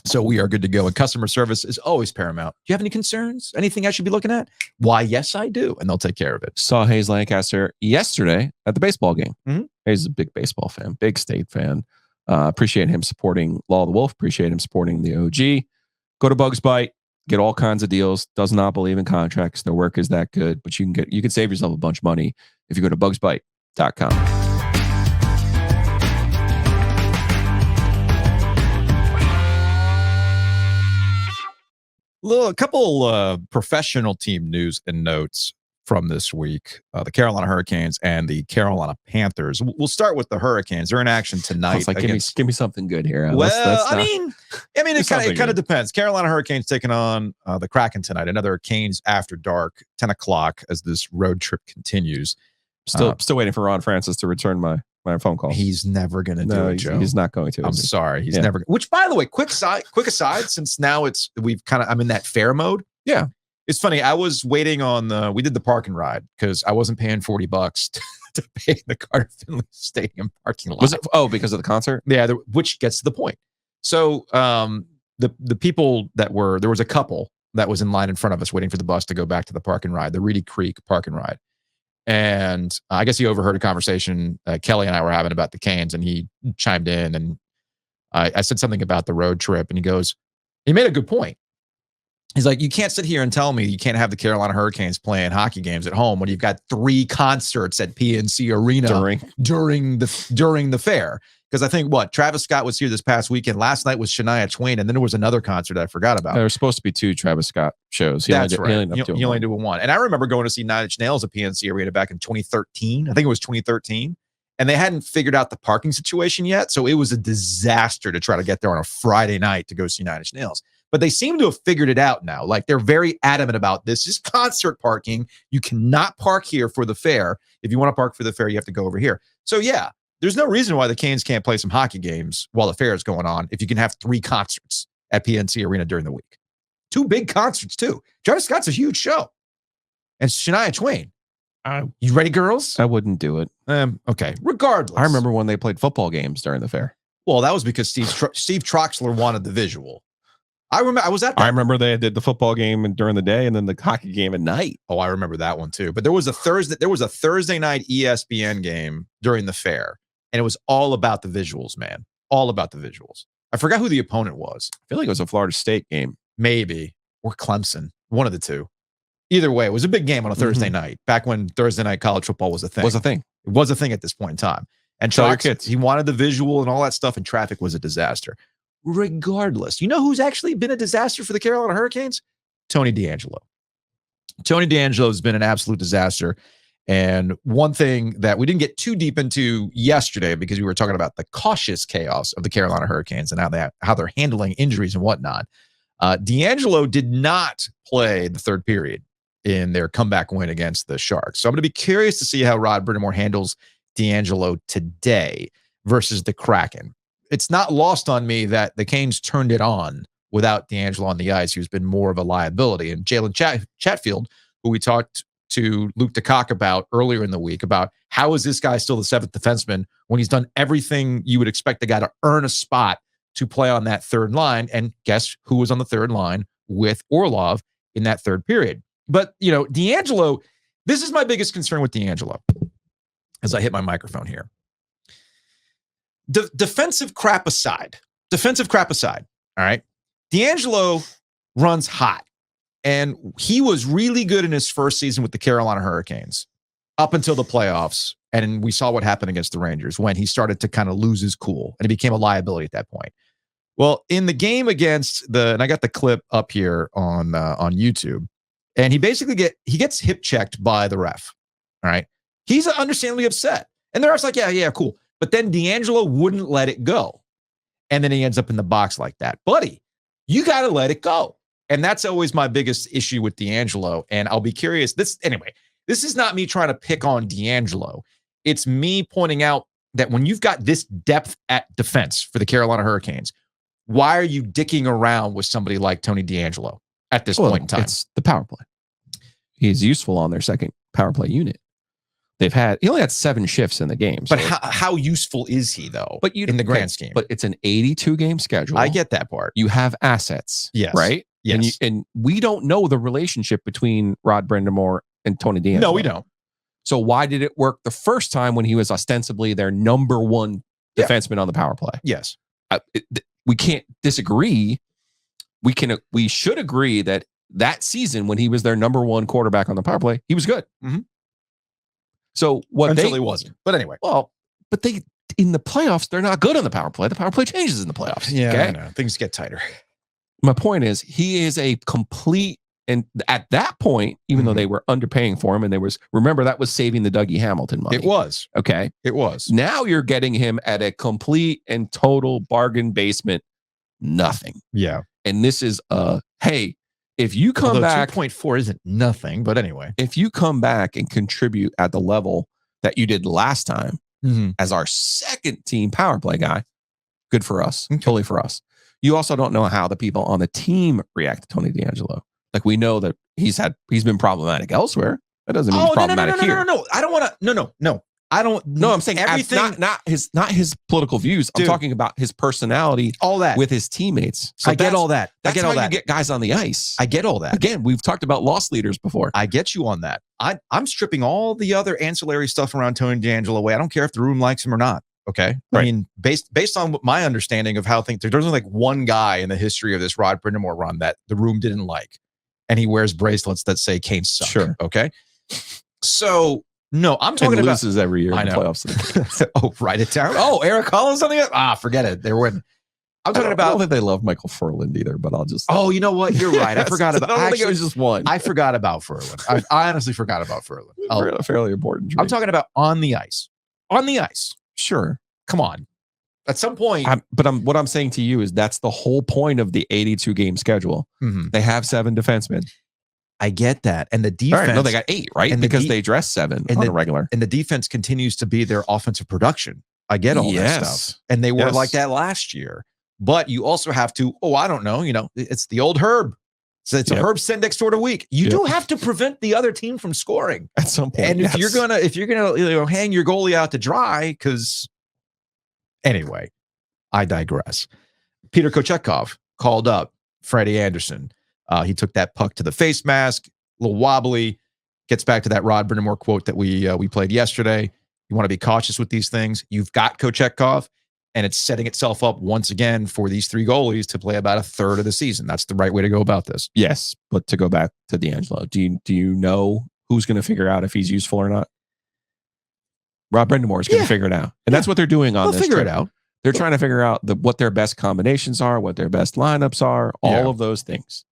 So we are good to go. And customer service is always paramount. Do you have any concerns? Anything I should be looking at? Why, yes, I do. And they'll take care of it. Saw Hayes Lancaster yesterday at the baseball game. Mhm. Hayes is a big baseball fan, big state fan. Appreciate him supporting Law of the Wolf. Appreciate him supporting the OG. Go to Bugs Bite, get all kinds of deals. Does not believe in contracts. Their work is that good, but you can save yourself a bunch of money if you go to bugsbite.com. A couple professional team news and notes from this week. The Carolina Hurricanes and the Carolina Panthers. We'll start with the Hurricanes. They're in action I tonight. was like, give me something good here. Well, Let's I not- mean, Do it something kind of good. depends. Carolina Hurricanes taking on the Kraken tonight. Another Canes after dark, 10 o'clock as this road trip continues. still waiting for Ron Francis to return my phone call. He's never going to do it, Joe. he's not going to. I'm is he? sorry. He's Yeah. never. Which, by the way, quick aside, since now I'm in that fair mode. Yeah. It's funny. I was waiting on we did the park and ride because I wasn't paying $40 to pay in the Carter Finley Stadium parking lot. Was it? Because of the concert? Yeah, which gets to the point. So the people there was a couple that was in line in front of us waiting for the bus to go back to the park and ride, the Reedy Creek park and ride. And I guess he overheard a conversation Kelly and I were having about the Canes, and he chimed in, and I said something about the road trip, and he made a good point. He's like, you can't sit here and tell me you can't have the Carolina Hurricanes playing hockey games at home when you've got 3 concerts at PNC Arena during the fair. Because I think Travis Scott was here this past weekend. Last night was Shania Twain, and then there was another concert I forgot about. There were supposed to be 2 Travis Scott shows. That's right. He You only do one. And I remember going to see Nine Inch Nails at PNC Arena back in 2013. I think it was 2013. And they hadn't figured out the parking situation yet. So it was a disaster to try to get there on a Friday night to go see Nine Inch Nails. But they seem to have figured it out now. Like, they're very adamant about this. This is concert parking. You cannot park here for the fair. If you want to park for the fair, you have to go over here. So, yeah, there's no reason why the Canes can't play some hockey games while the fair is going on if you can have 3 concerts at PNC Arena during the week. 2 big concerts, too. Travis Scott's a huge show. And Shania Twain. You ready, girls? I wouldn't do it. Okay. Regardless. I remember when they played football games during the fair. Well, that was because Steve Troxler wanted the visual. I was at that. I remember they did the football game during the day and then the hockey game at night. Oh, I remember that one too. But there was a Thursday night ESPN game during the fair, and it was all about the visuals, man. All about the visuals. I forgot who the opponent was. I feel like it was a Florida State game. Maybe. Or Clemson. One of the two. Either way, it was a big game on a Thursday night, back when Thursday night college football was a thing. It was a thing at this point in time. And Tell your Trox, kids. he wanted the visual and all that stuff, and traffic was a disaster. Regardless, you know who's actually been a disaster for the Carolina Hurricanes? Tony DeAngelo. Tony DeAngelo has been an absolute disaster. And one thing that we didn't get too deep into yesterday because we were talking about the cautious chaos of the Carolina Hurricanes and how they're handling injuries and whatnot. D'Angelo did not play the third period in their comeback win against the Sharks. So I'm going to be curious to see how Rod Brind'Amour handles D'Angelo today versus the Kraken. It's not lost on me that the Canes turned it on without D'Angelo on the ice, who's been more of a liability. And Jalen Chatfield, who we talked to Luke DeCock about earlier in the week, about how is this guy still the seventh defenseman when he's done everything you would expect the guy to earn a spot to play on that third line. And guess who was on the third line with Orlov in that third period? But, D'Angelo, this is my biggest concern with D'Angelo as I hit my microphone here. Defensive crap aside, all right, D'Angelo runs hot. And he was really good in his first season with the Carolina Hurricanes up until the playoffs. And we saw what happened against the Rangers when he started to kind of lose his cool and he became a liability at that point. Well, in the game against and I got the clip up here on YouTube, and he basically gets hip checked by the ref. All right. He's understandably upset. And the ref's like, yeah, cool. But then D'Angelo wouldn't let it go. And then he ends up in the box like that. Buddy, you got to let it go. And that's always my biggest issue with D'Angelo. And I'll be curious. This is not me trying to pick on D'Angelo. It's me pointing out that when you've got this depth at defense for the Carolina Hurricanes, why are you dicking around with somebody like Tony D'Angelo at this point in time? It's the power play. He's useful on their second power play unit. He only had 7 shifts in the game. But how useful is he, though, in the grand scheme? But it's an 82-game schedule. I get that part. You have assets. Yes. Right? Yes. And we don't know the relationship between Rod Brind'Amour and Tony D'Angelo. No, we don't. So why did it work the first time when he was ostensibly their number one defenseman on the power play? Yes. We can't disagree. We should agree that season when he was their number one quarterback on the power play, he was good. Mm-hmm. So until he wasn't. But anyway. Well, but in the playoffs, they're not good on the power play. The power play changes in the playoffs. Yeah, okay? I know. Things get tighter. My point is, he is a complete, and at that point, even though they were underpaying for him, and remember, that was saving the Dougie Hamilton money. It was. Okay. It was. Now you're getting him at a complete and total bargain basement, nothing. Yeah. And this is hey, if you come back, 2.4 isn't nothing, but anyway, if you come back and contribute at the level that you did last time as our second team power play guy, good for us, totally for us. You also don't know how the people on the team react to Tony D'Angelo. Like, we know that he's been problematic elsewhere. That doesn't mean he's problematic here. No. I don't want to. No. I don't. No, I'm saying everything. Not his political views. Dude, I'm talking about his personality, all that with his teammates. So I get all that. That's how you get guys on the ice. I get all that. Again, we've talked about loss leaders before. I get you on that. I'm stripping all the other ancillary stuff around Tony D'Angelo away. I don't care if the room likes him or not. Okay. Right. I mean, based on my understanding of how things, there's only like one guy in the history of this Rod Brind'Amour run that the room didn't like, and he wears bracelets that say Canes suck. Sure. Okay. So no, I'm talking about loses every year in the playoffs. Oh, write it down. Oh, Eric Collins on the forget it. They're winning. I'm talking about. I don't think they love Michael Furland either, but I'll just. Oh, you know what? You're right. I forgot about. I think it was just one. I forgot about Furland. I honestly forgot about Furland. Fairly important. I'm talking about on the ice. On the ice. Sure. Come on. At some point. What I'm saying to you is that's the whole point of the 82 game schedule. Mm-hmm. They have 7 defensemen. I get that. And the defense. Right, no, they got 8, right? And because they dress 7 on a regular. And the defense continues to be their offensive production. I get all that stuff. And they were like that last year. But you also have to, I don't know, it's the old Herb. So it's a Herb Sendex sort of week. You do have to prevent the other team from scoring at some point. And if you're gonna hang your goalie out to dry, because anyway, I digress. Peter Kochetkov called up Freddie Anderson. He took that puck to the face mask, a little wobbly. Gets back to that Rod Brind'Amour quote that we played yesterday. You want to be cautious with these things. You've got Kochetkov, and it's setting itself up once again for these 3 goalies to play about a third of the season. That's the right way to go about this. Yes, but to go back to D'Angelo, do you know who's going to figure out if he's useful or not? Rod Brind'Amour is going to figure it out, and that's what they're doing on this. Figure it out. They're trying to figure out what their best combinations are, what their best lineups are, all of those things.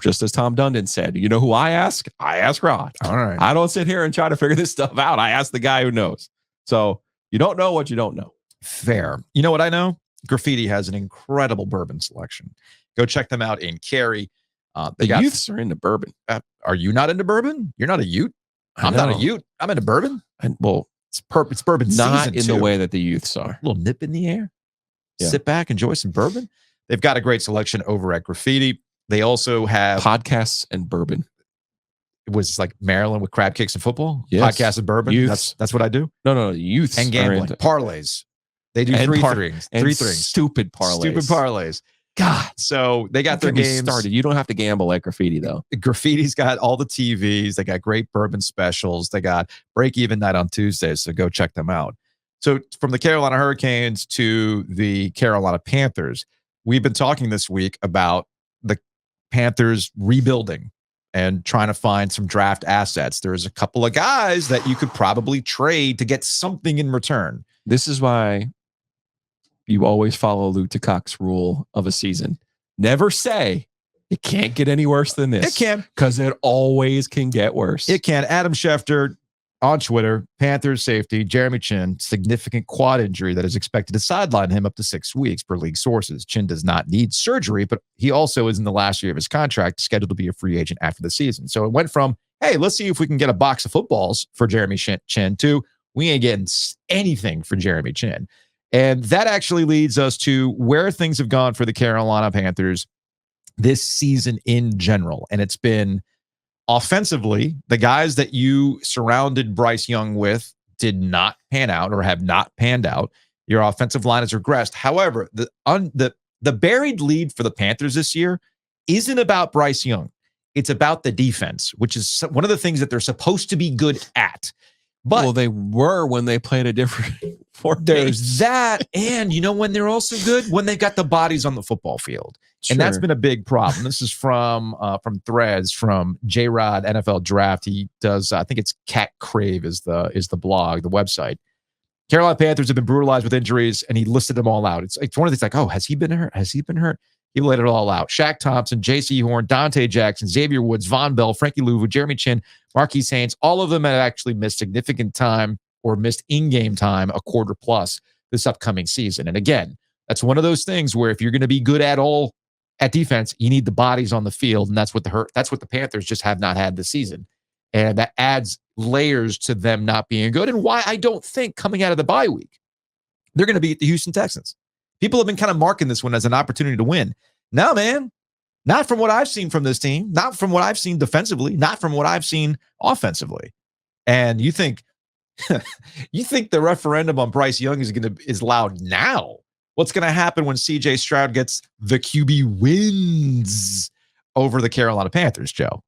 just as Tom Dundon said, you know who I ask? I ask Rod. All right. I don't sit here and try to figure this stuff out. I ask the guy who knows. So you don't know what you don't know. Fair. You know what I know? Graffiti has an incredible bourbon selection. Go check them out in Cary. The youths are into bourbon. Are you not into bourbon? You're not a Ute? I'm not a Ute. I'm into bourbon. And well, it's bourbon not season in too. the way that the youths are. A little nip in the air. Yeah. Sit back, enjoy some bourbon. They've got a great selection over at Graffiti. They also have Podcasts and bourbon. it was like Maryland with crab cakes and football. Yes. Podcast and bourbon. Youths. That's what I do. No, the youths And are gambling. into Parlays. They do And three par- things. and Three things. stupid parlays. Stupid parlays. God, So they got their don't get me games started. You don't have to gamble at Graffiti though. Graffiti's got all the TVs. They got great bourbon specials. They got break even night on Tuesdays. So go check them out. So from the Carolina Hurricanes to the Carolina Panthers, we've been talking this week about the Panthers rebuilding and trying to find some draft assets. There's a couple of guys that you could probably trade to get something in return. This is why you always follow Lou Tacoc's rule of a season. Never say it can't get any worse than this. It can. Because it always can get worse. It can. Adam Schefter on Twitter, Panthers safety, Jeremy Chin, significant quad injury that is expected to sideline him up to 6 weeks per league sources. Chin does not need surgery, but he also is in the last year of his contract, scheduled to be a free agent after the season. So it went from, hey, let's see if we can get a box of footballs for Jeremy Chin to we ain't getting anything for Jeremy Chin. And that actually leads us to where things have gone for the Carolina Panthers this season in general. And it's been offensively, the guys that you surrounded Bryce Young with did not pan out or have not panned out. Your offensive line has regressed. However, the buried lead for the Panthers this year isn't about Bryce Young. It's about the defense, which is one of the things that they're supposed to be good at. But well, they were when they played a different formation. there's that. And you know when they're also good? When they've got the bodies on the football field. And that's been a big problem. This is from Threads from J-Rod NFL Draft. He does, I think it's Cat Crave is the blog, the website. Carolina Panthers have been brutalized with injuries, and he listed them all out. It's one of these like, oh, has he been hurt? Has he been hurt? He laid it all out. Shaq Thompson, J.C. Horn, Dante Jackson, Xavier Woods, Von Bell, Frankie Louvu, Jeremy Chin, Marquise Haynes. All of them have actually missed significant time or missed in-game time, a quarter plus this upcoming season. And again, that's one of those things where if you're going to be good at all at defense, you need the bodies on the field, and that's what the Panthers just have not had this season. And that adds layers to them not being good, and why I don't think coming out of the bye week, they're going to beat the Houston Texans. People have been kind of marking this one as an opportunity to win. No, man, not from what I've seen from this team, not from what I've seen defensively, not from what I've seen offensively. And you think the referendum on Bryce Young is loud now? What's going to happen when CJ Stroud gets the QB wins over the Carolina Panthers, Joe?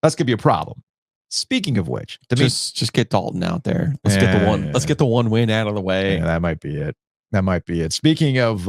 That's going to be a problem. Speaking of which, just get Dalton out there. Let's get the one win out of the way. Yeah, that might be it. Speaking of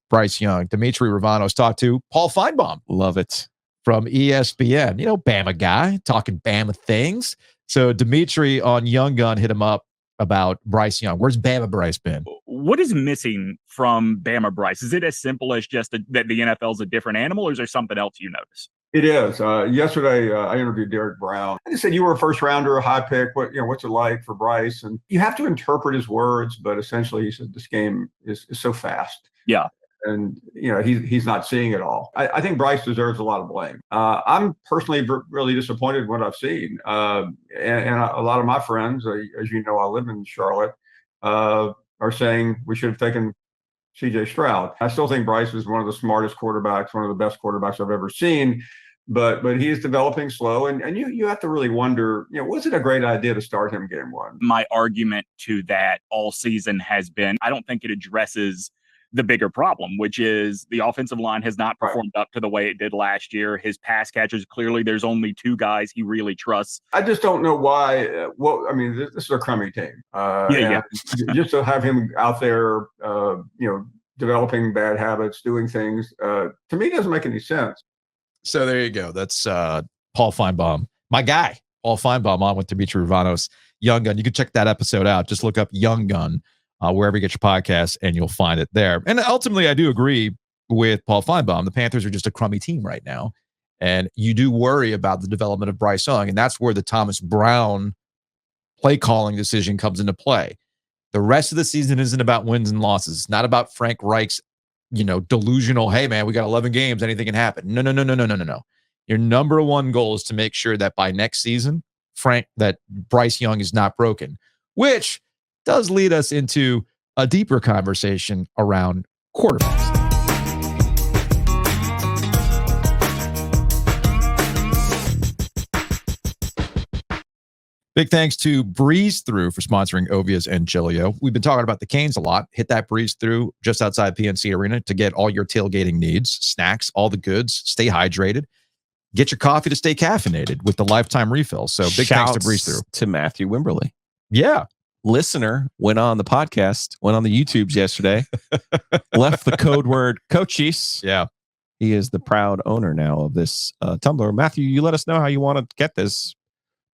Bryce Young, Dimitri Ravanos talked to Paul Feinbaum. Love it. From ESPN. You know, Bama guy, talking Bama things. So Dimitri on Young Gun hit him up about Bryce Young. Where's Bama Bryce been? What is missing from Bama Bryce? Is it as simple as just that the NFL is a different animal, or is there something else you notice? It is. Yesterday, I interviewed Derek Brown. And he said, you were a first rounder, a high pick. What's it like for Bryce? And you have to interpret his words, but essentially he said this game is so fast. Yeah. And, he's not seeing it all. I think Bryce deserves a lot of blame. I'm personally really disappointed in what I've seen. And a lot of my friends, as you know, I live in Charlotte, are saying we should have taken CJ Stroud. I still think Bryce is one of the smartest quarterbacks, one of the best quarterbacks I've ever seen. But he is developing slow, and you have to really wonder, was it a great idea to start him game one? My argument to that all season has been, I don't think it addresses the bigger problem, which is the offensive line has not performed up to the way it did last year. His pass catchers, clearly there's only two guys he really trusts. I just don't know why. This is a crummy team. Just to have him out there, developing bad habits, doing things, to me doesn't make any sense. So there you go. That's Paul Feinbaum, my guy. Paul Feinbaum on with Dimitri Ravanos, Young Gun. You can check that episode out. Just look up Young Gun wherever you get your podcasts, and you'll find it there. And ultimately, I do agree. with Paul Feinbaum. The Panthers are just a crummy team right now. And you do worry about the development of Bryce Young. And that's where the Thomas Brown play calling decision comes into play. The rest of the season isn't about wins and losses. It's not about Frank Reich's, delusional, hey, man, we got 11 games. Anything can happen. No. Your number one goal is to make sure that by next season, that Bryce Young is not broken, which does lead us into a deeper conversation around quarterbacks. Big thanks to Breeze Through for sponsoring Ovias and Giglio. We've been talking about the Canes a lot. Hit that Breeze Through just outside PNC Arena to get all your tailgating needs, snacks, all the goods. Stay hydrated. Get your coffee to stay caffeinated with the lifetime refill. So big thanks to Breeze Through. To Matthew Wimberly. Yeah. Listener went on the podcast, went on the YouTubes yesterday, left the code word Coaches. Yeah. He is the proud owner now of this Tumblr. Matthew, you let us know how you want to get this.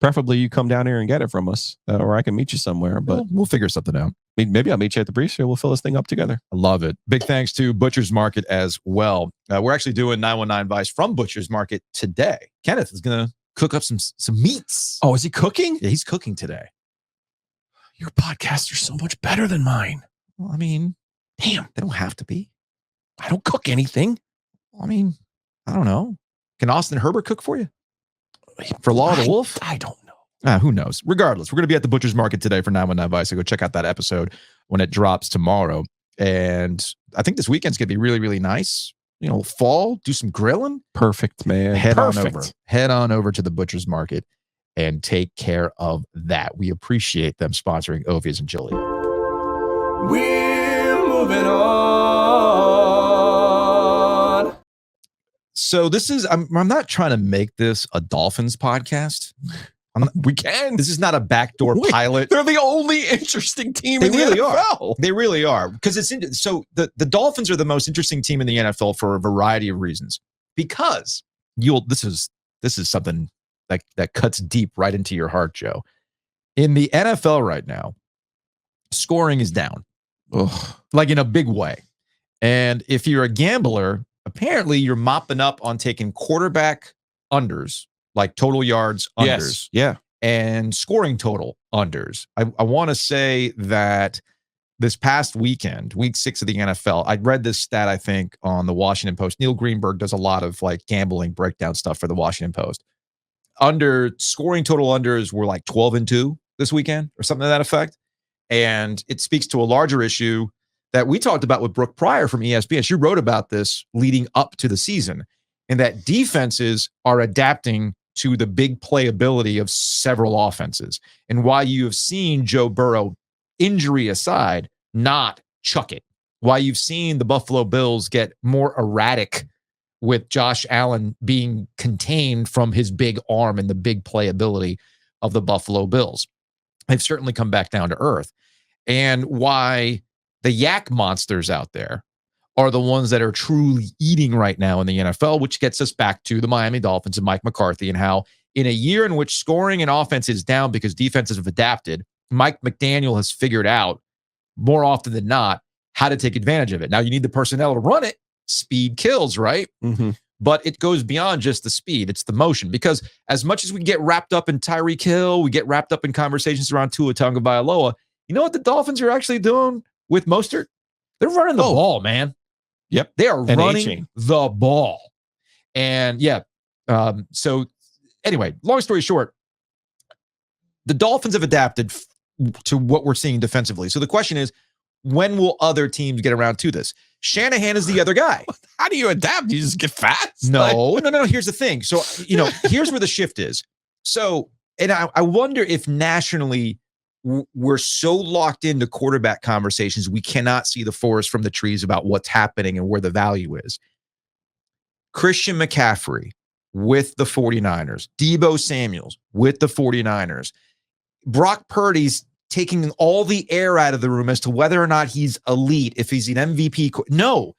Preferably you come down here and get it from us, or I can meet you somewhere. But we'll figure something out. Maybe I'll meet you at the Breeze Through. We'll fill this thing up together. I love it. Big thanks to Butcher's Market as well. We're actually doing 919 Vice from Butcher's Market today. Kenneth is going to cook up some meats. Oh, is he cooking? Yeah, he's cooking today. Your podcasts are so much better than mine. Well, I mean, damn, they don't have to be. I don't cook anything. I mean, I don't know. Can Austin Herbert cook for you? For Law of the Wolf? I don't know. Who knows? Regardless, we're going to be at the Butcher's Market today for 919 Vice. So go check out that episode when it drops tomorrow. And I think this weekend's going to be really, really nice. Fall, do some grilling. Perfect, man. Head on over to the Butcher's Market and take care of that. We appreciate them sponsoring Ovias and Giglio. We're moving on. So this is, I'm not trying to make this a Dolphins podcast. We can. This is not a backdoor pilot. They're the only interesting team in the NFL. They really are. Because so the Dolphins are the most interesting team in the NFL for a variety of reasons. Because this is something that cuts deep right into your heart, Joe. In the NFL right now, scoring is down. Ugh. Like in a big way. And if you're a gambler, apparently you're mopping up on taking quarterback unders, like total yards unders. Yes. Yeah. And scoring total unders. I want to say that this past weekend, week 6 of the NFL, I read this stat, I think, on the Washington Post. Neil Greenberg does a lot of like gambling breakdown stuff for the Washington Post. Scoring total unders were like 12-2 this weekend or something to that effect. And it speaks to a larger issue that we talked about with Brooke Pryor from ESPN. She wrote about this leading up to the season, and that defenses are adapting to the big playability of several offenses. And why you have seen Joe Burrow, injury aside, not chuck it. Why you've seen the Buffalo Bills get more erratic with Josh Allen being contained from his big arm and the big playability of the Buffalo Bills. They've certainly come back down to earth. And why the yak monsters out there are the ones that are truly eating right now in the NFL, which gets us back to the Miami Dolphins and Mike McCarthy, and how in a year in which scoring and offense is down because defenses have adapted, Mike McDaniel has figured out more often than not how to take advantage of it. Now you need the personnel to run it. Speed kills, right? Mm-hmm. But it goes beyond just the speed. It's the motion. Because as much as we get wrapped up in Tyreek Hill, we get wrapped up in conversations around Tua Tagovailoa, you know what the Dolphins are actually doing with Mostert? They're running the ball, man. Yep. They are running aging. the ball. And so anyway, long story short, the Dolphins have adapted to what we're seeing defensively. So the question is, when will other teams get around to this? Shanahan is the other guy. How do you adapt? You just get fat? No. Here's the thing. So, here's where the shift is. So, and I wonder if nationally we're so locked into quarterback conversations, we cannot see the forest from the trees about what's happening and where the value is. Christian McCaffrey with the 49ers, Deebo Samuels with the 49ers, Brock Purdy's taking all the air out of the room as to whether or not he's elite, if he's an MVP. No,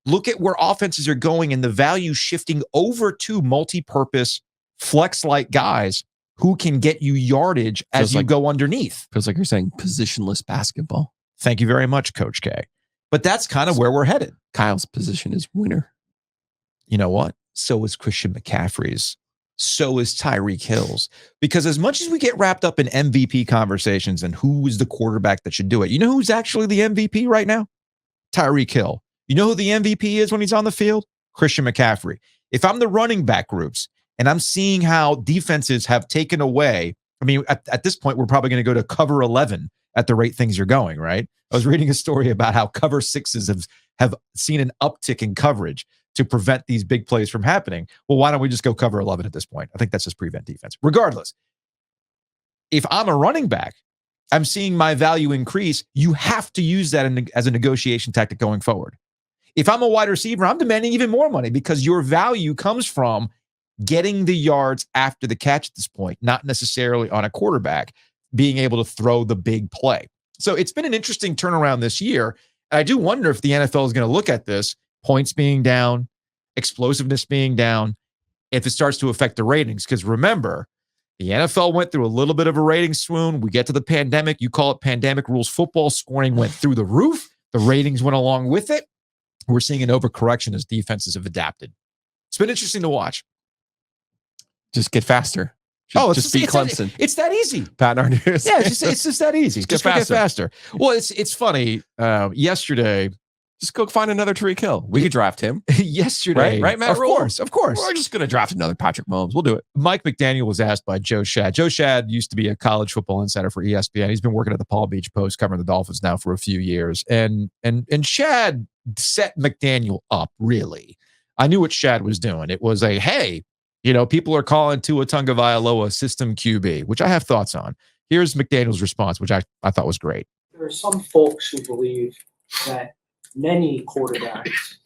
look at where offenses are going and the value shifting over to multi-purpose flex-like guys who can get you yardage as you go underneath. Feels like you're saying positionless basketball. Thank you very much, Coach K. But that's kind of where we're headed. Kyle's position is winner. You know what? So is Christian McCaffrey's. So is Tyreek Hill's. Because as much as we get wrapped up in MVP conversations and who is the quarterback that should do it, you know who's actually the MVP right now? Tyreek Hill. You know who the MVP is when he's on the field? Christian McCaffrey. If I'm the running back groups and I'm seeing how defenses have taken away, I mean, at this point, we're probably going to go to cover 11 at the rate things are going, right? I was reading a story about how cover 6s have seen an uptick in coverage to prevent these big plays from happening. Well, why don't we just go cover 11 at this point? I think that's just prevent defense. Regardless, if I'm a running back, I'm seeing my value increase. You have to use that as a negotiation tactic going forward. If I'm a wide receiver, I'm demanding even more money because your value comes from getting the yards after the catch at this point, not necessarily on a quarterback being able to throw the big play. So it's been an interesting turnaround this year. And I do wonder if the NFL is going to look at this, points being down, explosiveness being down, if it starts to affect the ratings. Because remember, the NFL went through a little bit of a rating swoon. We get to the pandemic. You call it pandemic rules football. Scoring went through the roof. The ratings went along with it. We're seeing an overcorrection as defenses have adapted. It's been interesting to watch. Just get faster. Just beat Clemson. It's that easy. Pat Arnews. Yeah, it's just that easy. Just get faster. Well, it's funny. Yesterday, just go find another Tyreek Hill. We could draft him. Yesterday, right, Matt? Of course. We're just going to draft another Patrick Mahomes. We'll do it. Mike McDaniel was asked by Joe Shad. Joe Shad used to be a college football insider for ESPN. He's been working at the Palm Beach Post covering the Dolphins now for a few years. And Shad set McDaniel up, really. I knew what Shad was doing. It was hey, people are calling Tua Tagovailoa system QB, which I have thoughts on. Here's McDaniel's response, which I thought was great. There are some folks who believe that many quarterbacks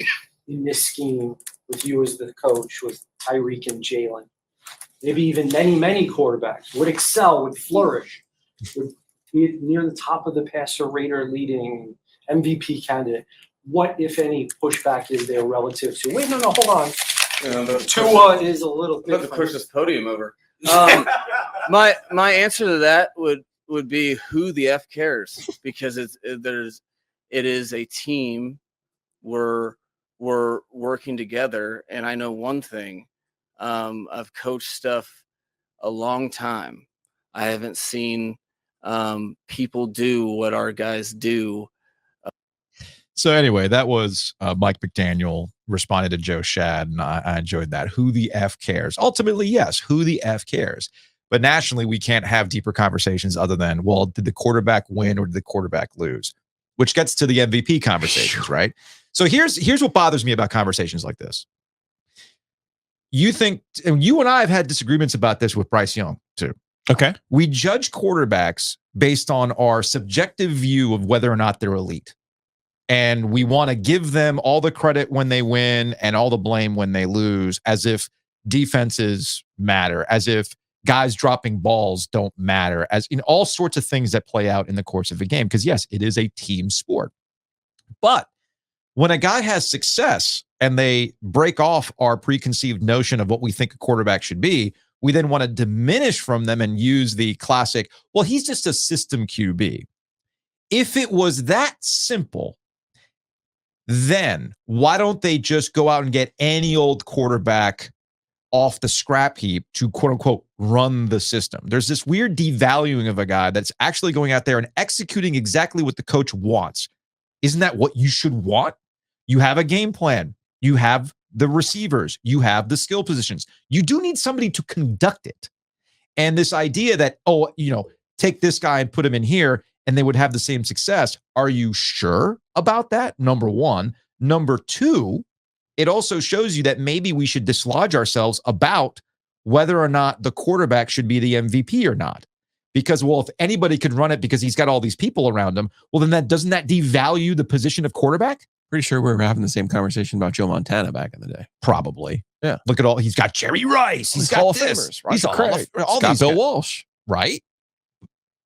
in this scheme, with you as the coach, with Tyreek and Jalen, maybe even many quarterbacks would excel, would flourish, would be near the top of the passer rater leading MVP candidate. What, if any, pushback is there relative to, wait, no, hold on. Tua is a little Let different. me push this podium over. My answer to that would be who the F cares, because it is a team. We're working together, and I know one thing. I've coached stuff a long time. I haven't seen people do what our guys do. So anyway, that was Mike McDaniel responded to Joe Shad, and I enjoyed that. Who the F cares? Ultimately, yes, who the F cares? But nationally, we can't have deeper conversations other than, well, did the quarterback win or did the quarterback lose? Which gets to the MVP conversations, right? So here's what bothers me about conversations like this. You think, and you and I have had disagreements about this with Bryce Young too. Okay. We judge quarterbacks based on our subjective view of whether or not they're elite. And we want to give them all the credit when they win and all the blame when they lose, as if defenses matter, as if guys dropping balls don't matter, as in all sorts of things that play out in the course of a game. Because yes, it is a team sport. But when a guy has success and they break off our preconceived notion of what we think a quarterback should be, we then want to diminish from them and use the classic, well, he's just a system QB. If it was that simple, then why don't they just go out and get any old quarterback off the scrap heap to quote unquote run the system? There's this weird devaluing of a guy that's actually going out there and executing exactly what the coach wants. Isn't that what you should want? You have a game plan. You have the receivers. You have the skill positions. You do need somebody to conduct it. And this idea that, take this guy and put him in here and they would have the same success. Are you sure about that? Number one. Number two, it also shows you that maybe we should dislodge ourselves about whether or not the quarterback should be the MVP or not. Because, well, if anybody could run it because he's got all these people around him, well, then doesn't that devalue the position of quarterback? Pretty sure we were having the same conversation about Joe Montana back in the day. Probably. Yeah. Look at all, he's got Jerry Rice. He's got Hall of this. Famers, right? He's all got these Bill guys. Walsh. Right?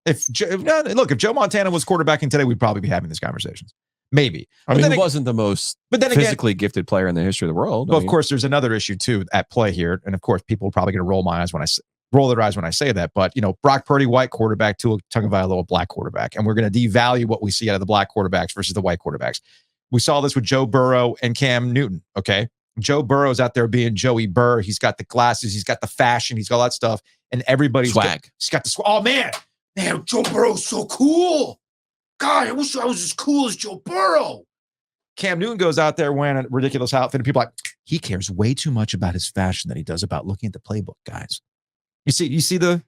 If Joe Montana was quarterbacking today, we'd probably be having these conversations. Maybe. I mean, he wasn't the most physically gifted player in the history of the world. Well, of course, there's another issue too at play here. And of course, people are probably going to roll my eyes when roll their eyes when I say that. But, Brock Purdy, white quarterback, Tua Tagovailoa, black quarterback. And we're going to devalue what we see out of the black quarterbacks versus the white quarterbacks. We saw this with Joe Burrow and Cam Newton, okay? Joe Burrow's out there being Joey Burr. He's got the glasses. He's got the fashion. He's got all that stuff. And everybody's Swag. He's got the swag. Oh, man, Joe Burrow's so cool. God, I wish I was as cool as Joe Burrow. Cam Newton goes out there wearing a ridiculous outfit, and people are like, he cares way too much about his fashion than he does about looking at the playbook, guys. You see the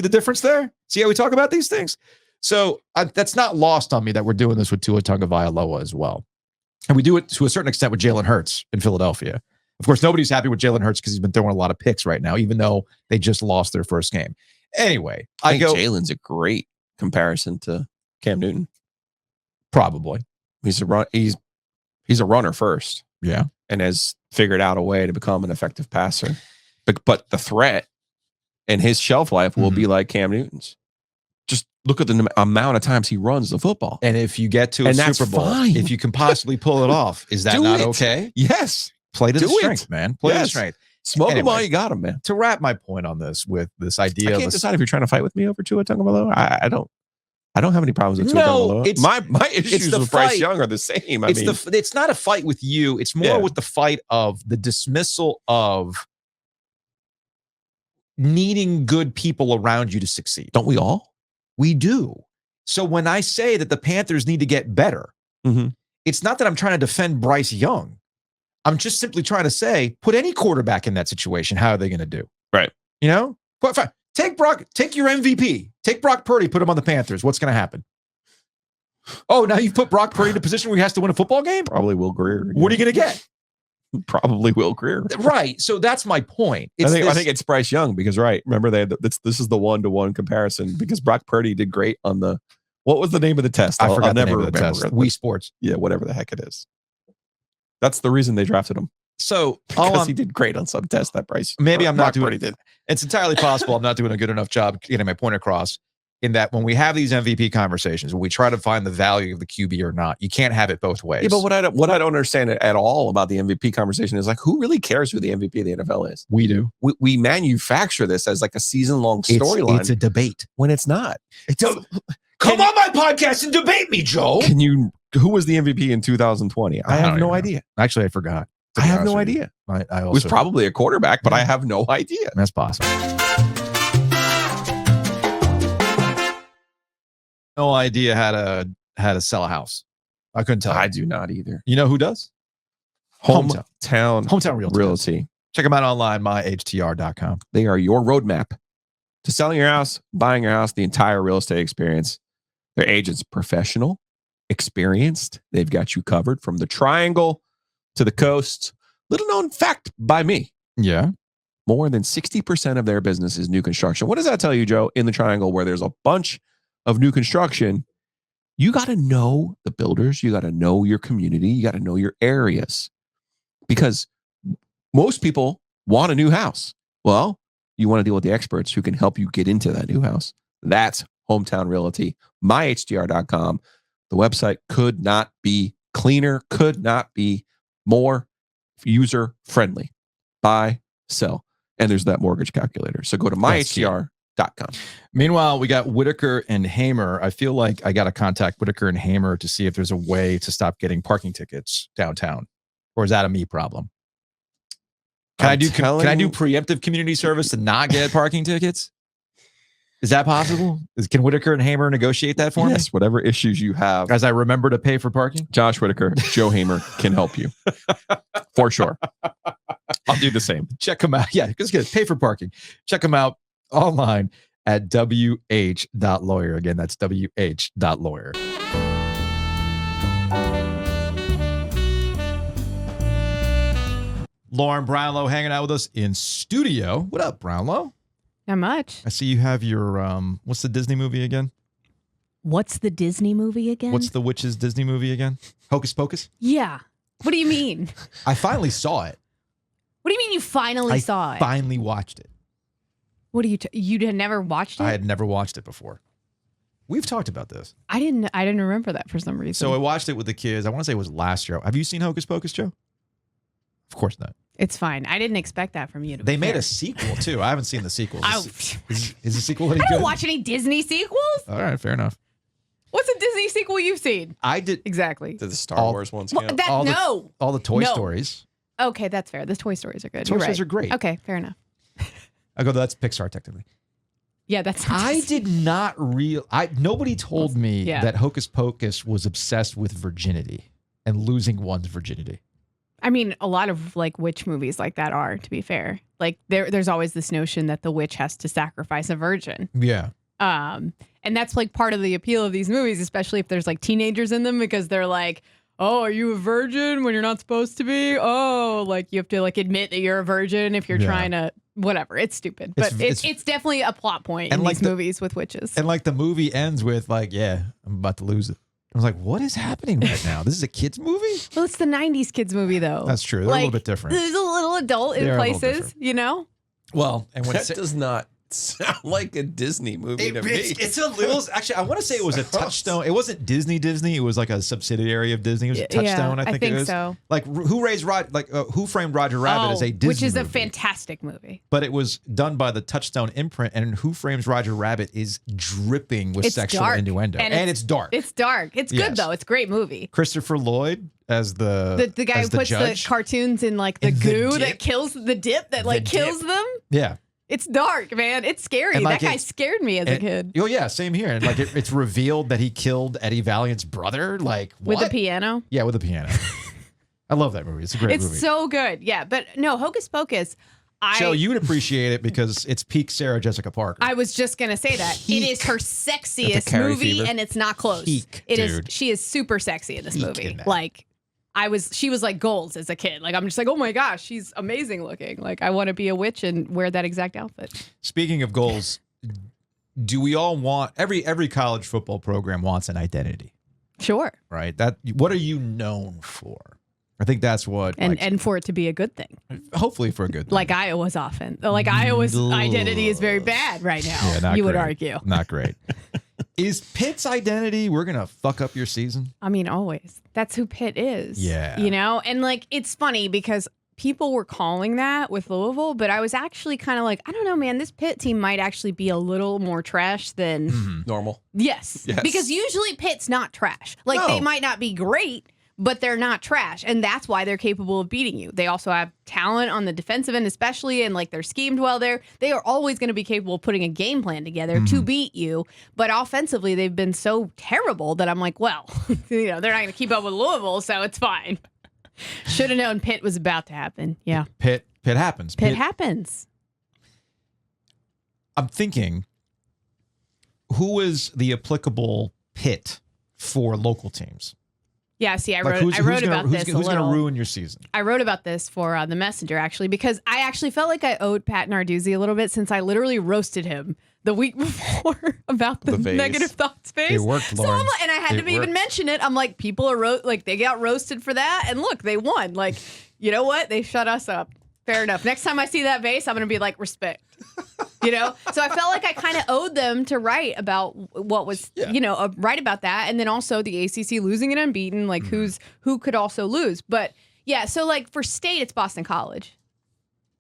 difference there? See how we talk about these things? So that's not lost on me that we're doing this with Tua Tagovailoa as well. And we do it to a certain extent with Jalen Hurts in Philadelphia. Of course, nobody's happy with Jalen Hurts because he's been throwing a lot of picks right now, even though they just lost their first game. Anyway, I think Jalen's a great comparison to Cam Newton. Probably. He's a runner first. Yeah. And has figured out a way to become an effective passer. But the threat and his shelf life will be like Cam Newton's. Just look at the amount of times he runs the football. And if you get to a Super Bowl, if you can possibly pull it off, is that not okay? Yes. Play to the strength, man. Play to the strength. Smoke them while you got them, man. To wrap my point on this with this idea I can't decide if you're trying to fight with me over Tua Tagovailoa. I don't have any problems with Tua Tagovailoa. My issues with Bryce Young are the same. It's not a fight with you. It's more with the fight of the dismissal of needing good people around you to succeed. Don't we all? We do. So when I say that the Panthers need to get better, it's not that I'm trying to defend Bryce Young. I'm just simply trying to say, put any quarterback in that situation. How are they going to do? Right. Take your MVP. Take Brock Purdy, put him on the Panthers. What's going to happen? Oh, now you've put Brock Purdy in a position where he has to win a football game? Probably Will Grier. What are you going to get? Probably Will Grier. Right. So that's my point. I think it's Bryce Young because, remember, this is the one-to-one comparison because Brock Purdy did great on what was the name of the test? I forgot the name of the test. Wii Sports. Yeah, whatever the heck it is. That's the reason they drafted him. So because he did great on some test that Bryce. Maybe I'm not doing it. It's entirely possible I'm not doing a good enough job getting my point across. In that, when we have these MVP conversations, when we try to find the value of the QB or not, you can't have it both ways. Yeah, but what I don't understand at all about the MVP conversation is who really cares who the MVP of the NFL is? We do. We manufacture this as a season-long storyline. It's a debate when it's not. Come on my podcast and debate me, Joe. Who was the MVP in 2020? I have no idea. Actually, I forgot. I have no idea. I also, it was probably a quarterback, but I have no idea. That's possible. No idea how to sell a house. I couldn't tell. I do not either. You know who does? Hometown Realty. Check them out online, myhtr.com. They are your roadmap to selling your house, buying your house, the entire real estate experience. Their agents professional, experienced. They've got you covered from the triangle to the coast. Little known fact by me. Yeah. More than 60% of their business is new construction. What does that tell you, Joe? In the triangle where there's a bunch of new construction, you got to know the builders. You got to know your community. You got to know your areas because most people want a new house. Well, you want to deal with the experts who can help you get into that new house. That's Hometown Realty, myhtr.com. The website could not be cleaner, could not be more user friendly. Buy, sell. And there's that mortgage calculator. So go to myhtr.com. Meanwhile, we got Whitaker and Hamer. I feel like I got to contact Whitaker and Hamer to see if there's a way to stop getting parking tickets downtown. Or is that a me problem? Can I do preemptive community service to not get parking tickets? Is that possible? Can Whitaker and Hamer negotiate that for me? Yes, whatever issues you have. As I remember to pay for parking? Josh Whitaker, Joe Hamer can help you. For sure. I'll do the same. Check them out. Yeah, just get pay for parking. Check them out online at wh.lawyer. Again, that's wh.lawyer. Lauren Brownlow hanging out with us in studio. What up, Brownlow? Not much. I see you have your, what's the Disney movie again? What's the Disney movie again? What's the witch's Disney movie again? Hocus Pocus? Yeah. What do you mean? I finally saw it. What do you mean you finally saw it? I finally watched it. What do you had never watched it? I had never watched it before. We've talked about this. I didn't remember that for some reason. So I watched it with the kids. I want to say it was last year. Have you seen Hocus Pocus, Joe? Of course not. It's fine. I didn't expect that from you. To They be made fair. a sequel too. I haven't seen the sequel. I- Is the sequel any I good? don't watch any Disney sequels. All right, fair enough. What's a Disney sequel you've seen? I did Exactly. Did the Star All- Wars ones Well, count? that, all the- no. all the Toy No. Stories. Okay, that's fair. The Toy Stories are good. Toy You're Stories right. are great. Okay, fair enough. I go, that's Pixar technically. Yeah, that's. not I Disney. did not nobody told me Yeah. that Hocus Pocus was obsessed with virginity and losing one's virginity. I mean, a lot of like witch movies like that are, to be fair. Like there's always this notion that the witch has to sacrifice a virgin. Yeah. And that's like part of the appeal of these movies, especially if there's like teenagers in them, because they're like, oh, are you a virgin when you're not supposed to be? Oh, like you have to like admit that you're a virgin if you're Yeah. trying to whatever. It's stupid, but it's definitely a plot point And in like these movies with witches. And like the movie ends with like, yeah, I'm about to lose it. I was like, what is happening right now? This is a kids movie? Well, it's the 90s kids movie though. That's true. They're a little bit different. There's a little adult in They are a little places, different. you know? Well, and when That does not sound like a Disney movie to me. it's a little, actually, I want to say it was a Touchstone. It wasn't Disney. It was like a subsidiary of Disney. It was a Touchstone, Yeah, I think it was. so. Like Who Framed Roger Rabbit is a Disney which is a movie. fantastic movie. But it was done by the Touchstone imprint, and Who Frames Roger Rabbit is dripping with It's sexual dark, innuendo. And it's dark. It's dark. It's Yes. good though. It's a great movie. Christopher Lloyd as the The guy as who puts the judge. cartoons in like the And the goo dip. that kills the dip that like kills them. Yeah. It's dark, man. It's scary. And, like, that guy it's- scared me as a kid. Oh yeah, same here. And like it's revealed that he killed Eddie Valiant's brother. Like With what? the piano. Yeah, with the piano. I love that movie. It's a great It's movie. so good. Yeah, but no, Hocus Pocus. Shell, you would appreciate it because it's peak Sarah Jessica Parker. I was just gonna say that it is her sexiest Carrie movie, fever. and it's not close. Peak, It is. dude. She is super sexy in this Peak movie. in that. Like, she was like goals as a kid. Like, I'm just like, oh my gosh, she's amazing looking. Like, I want to be a witch and wear that exact outfit. Speaking of goals, do we all want every college football program wants an identity, Sure, right? What are you known for? I think that's what and for it to be a good thing. hopefully for a good thing. Like Iowa's often. Like Iowa's identity is very bad right now. Yeah, not you would great. argue. Not great. Is Pitt's identity, we're going to fuck up your season? I mean, always. That's who Pitt is. Yeah. You know? And like, it's funny because people were calling that with Louisville, but I was actually kind of like, I don't know, man, this Pitt team might actually be a little more trash than. Normal. Yes. Yes. Because usually Pitt's not trash. Like, No. they might not be great, but they're not trash. And that's why they're capable of beating you. They also have talent on the defensive end, especially, and like they're schemed well there. They are always going to be capable of putting a game plan together to beat you. But offensively, they've been so terrible that I'm like, well, they're not going to keep up with Louisville, so it's fine. Should have known Pitt was about to happen. Yeah. Pitt happens. Pitt happens. I'm thinking, who is the applicable Pitt for local teams? Yeah, see, I Like, wrote about this a who's little. going to ruin your season? I wrote about this for the Messenger, actually, because I actually felt like I owed Pat Narduzzi a little bit since I literally roasted him the week before about the vase. negative thoughts phase. It worked, So Lauren. I'm like, and I had It to even worked. mention it. I'm like, people are they got roasted for that, and look, they won. Like, you know what? They shut us up. Fair enough. Next time I see that vase, I'm gonna be like, respect. You know? So I felt like I kind of owed them to write about what was, right about that. And then also the ACC losing it unbeaten, like who could also lose. But yeah, so like for state, it's Boston College.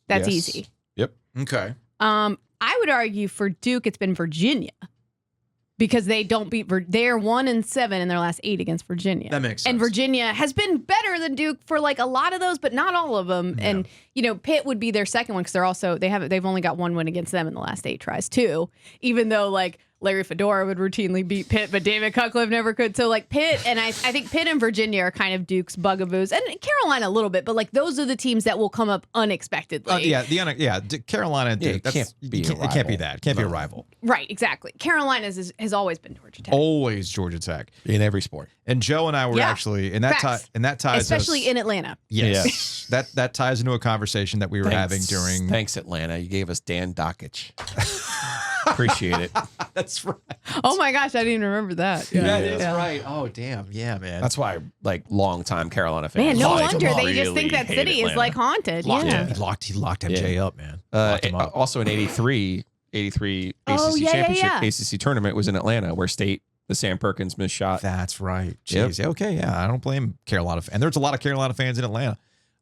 That's Yes. easy. Yep. Okay. I would argue for Duke, it's been Virginia. Because they don't beat, they're 1-7 in their last 8 against Virginia. That makes And sense. Virginia has been better than Duke for like a lot of those, but not all of them. Yeah. And Pitt would be their second one because they've only got 1 win against them in the last 8 tries too. Even though like Larry Fedora would routinely beat Pitt, but David Cutcliffe never could. So like Pitt and I think Pitt and Virginia are kind of Duke's bugaboos, and Carolina a little bit, but like those are the teams that will come up unexpectedly. Carolina and Yeah, Duke. it can't be a It can't be rival. that. It can't be a rival. Right, exactly. Carolina's has always been Georgia Tech. Always Georgia Tech. In every sport. And Joe and I were Yeah. actually, and that Facts. ties Especially us, in Atlanta. yes, that ties into a conversation that we were having during. Thanks, Atlanta. You gave us Dan Dockich. Appreciate it. That's right. Oh my gosh, I didn't even remember that. That is right. Oh damn, yeah, man. That's why, like, long-time Carolina fans. Man, no like, wonder they just really think that hate city is Atlanta. like haunted. Locked Yeah. him. He locked MJ up, man. Locked him up. Also in 83 Oh, ACC yeah, championship, yeah. ACC tournament was in Atlanta, where the Sam Perkins missed shot. That's right. Yep. Jeez. Okay, yeah. I don't blame Carolina. And there's a lot of Carolina fans in Atlanta.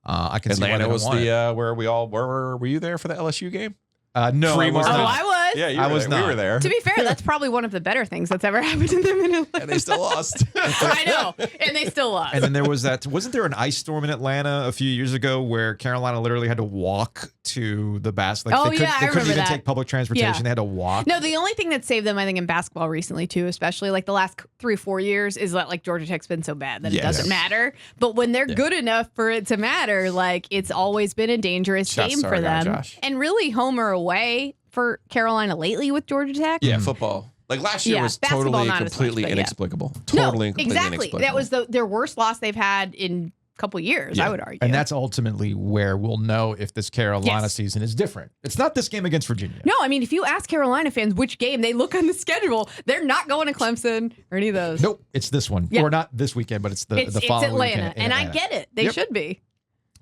I can see why they Atlanta don't was want it. the where we all were you there for the LSU game? No, I was Oh, not. I was. Yeah, I was there. We not. were there. To be fair, that's probably one of the better things that's ever happened to them in Atlanta. And they still lost. I know, and they still lost. And then there was that. Wasn't there an ice storm in Atlanta a few years ago where Carolina literally had to walk to the basket? Oh, they yeah, I couldn't remember even that. take public transportation. Yeah. They had to walk. No, the only thing that saved them, I think, in basketball recently too, especially like the last 3 or 4 years, is that like Georgia Tech's been so bad that it Yes. doesn't matter. But when they're good enough for it to matter, like it's always been a dangerous Shouts game to for our guy, them. Josh. And really, home or away for Carolina lately with Georgia Tech. Yeah, football. Like last year Yeah, was basketball totally, not as much, completely but yeah. inexplicable. No, Totally and completely exactly. inexplicable. That was their worst loss they've had in a couple years, Yeah. I would argue. And that's ultimately where we'll know if this Carolina Yes. season is different. It's not this game against Virginia. No, I mean, if you ask Carolina fans which game they look on the schedule, they're not going to Clemson or any of those. Nope, it's this one. Yeah. Or not this weekend, but it's the It's following Atlanta, weekend in and I Atlanta. get it. They Yep. should be.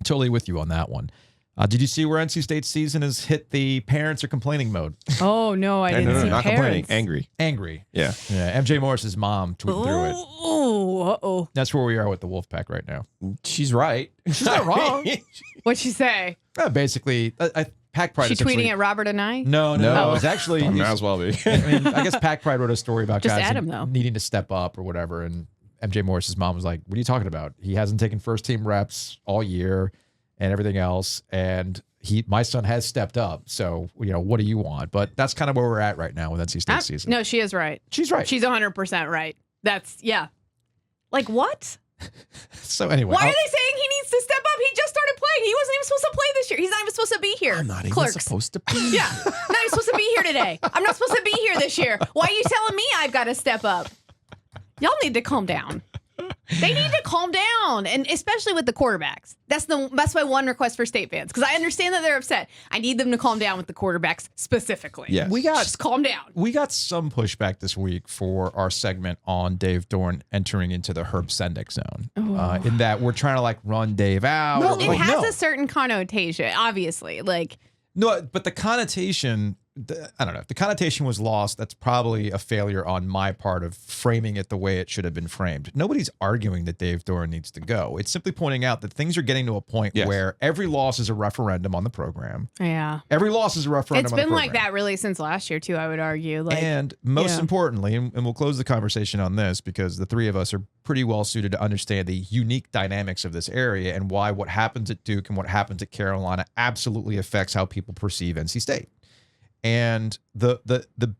Totally with you on that one. Did you see where NC State's season has hit the parents are complaining mode? Oh no, I No, didn't no, see not complaining. parents. Angry. Angry. Yeah. Yeah. MJ Morris's mom tweeted through it. Oh, uh-oh. That's where we are with the Wolfpack right now. She's right. She's not wrong. What'd she say? Basically, Pack Pride. She essentially- tweeting at Robert and I? No, No. It was actually. Might as well be. I mean, I guess Pack Pride wrote a story about Just guys add him, though. needing to step up or whatever, and MJ Morris's mom was like, "What are you talking about? He hasn't taken first team reps all year, and everything else, and my son has stepped up. So what do you want?" But that's kind of where we're at right now with NC State season. No, she is right. She's right. She's 100% right. Yeah. Like what? So anyway, Why are they saying he needs to step up? He just started playing. He wasn't even supposed to play this year. He's not even supposed to be here. I'm not even Clerks. supposed to be. Yeah. Not even supposed to be here today. I'm not supposed to be here this year. Why are you telling me I've got to step up? Y'all need to calm down. They need to calm down, and especially with the quarterbacks. That's my one request for State fans, because I understand that they're upset. I need them to calm down with the quarterbacks specifically. Yes. Just calm down. We got some pushback this week for our segment on Dave Dorn entering into the Herb Sendek zone. In that we're trying to run Dave out. Well, or, it like, has no. a certain connotation, obviously. No, but the connotation, I don't know. If the connotation was lost, that's probably a failure on my part of framing it the way it should have been framed. Nobody's arguing that Dave Doran needs to go. It's simply pointing out that things are getting to a point Yes. where every loss is a referendum on the program. Yeah. Every loss is a referendum It's on the been like program. that really since last year, too, I would argue. And most yeah. importantly, and we'll close the conversation on this because the three of us are pretty well suited to understand the unique dynamics of this area and why what happens at Duke and what happens at Carolina absolutely affects how people perceive NC State. And the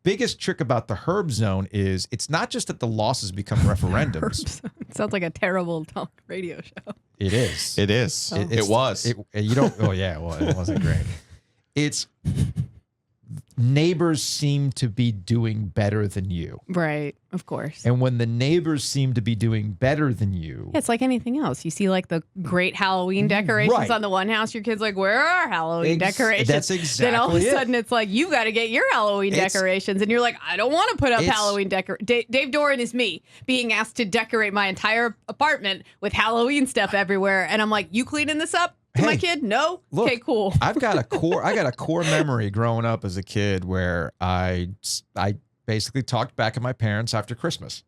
biggest trick about the Herb zone is it's not just that the losses become referendums. It sounds like a terrible talk radio show. It is. It is. It's- It was. You don't. Oh yeah, well, it wasn't great. It's neighbors seem to be doing better than you, Right. Of course. and when the neighbors seem to be doing better than you, Yeah, it's like anything else. You see, like the great Halloween decorations Right. on the one house. Your kid's like, "Where are our Halloween decorations?" That's Then all of a exactly it. sudden, it's like you got to get your Halloween It's- decorations, and you're like, "I don't want to put up It's- Halloween Dave Doran is me being asked to decorate my entire apartment with Halloween stuff everywhere, and I'm like, "You cleaning this up to my Hey, kid? No. look, Okay, cool. I've got a core memory growing up as a kid where I basically talked back at my parents after Christmas.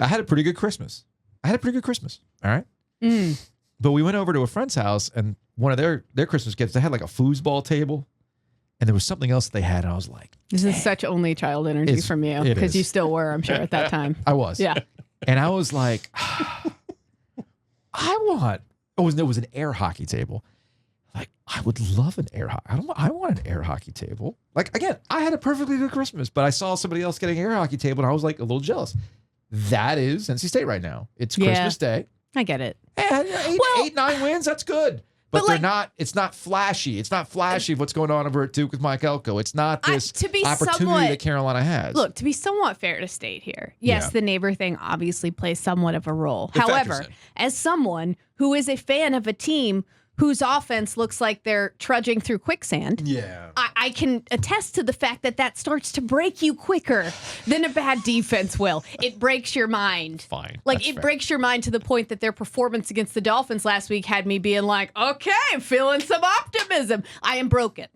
I had a pretty good Christmas. All right. But we went over to a friend's house, and one of their Christmas gifts, they had like a foosball table, and there was something else they had. And I was like, This is such only child energy It's- from you it because is. you still were, I'm sure, at that time. I was. Yeah. And I was like, it was an air hockey table. Like, I would love an air hockey. I want an air hockey table. Like, again, I had a perfectly good Christmas, but I saw somebody else getting an air hockey table, and I was like a little jealous. That is NC State right now. It's Yeah. Christmas Day. I get it. And eight, 9 wins, that's good. But But they're it's not flashy. It's not flashy of what's going on over at Duke with Mike Elko. It's not this to be opportunity somewhat- that Carolina has. Look, to be somewhat fair to State here, yes, Yeah. the neighbor thing obviously plays somewhat of a role. It factors However, in. as someone who is a fan of a team whose offense looks like they're trudging through quicksand, Yeah. I can attest to the fact that starts to break you quicker than a bad defense will. It breaks your mind. Fine. Like, That's it fair. breaks your mind to the point that their performance against the Dolphins last week had me being like, okay, I'm feeling some optimism. I am broken.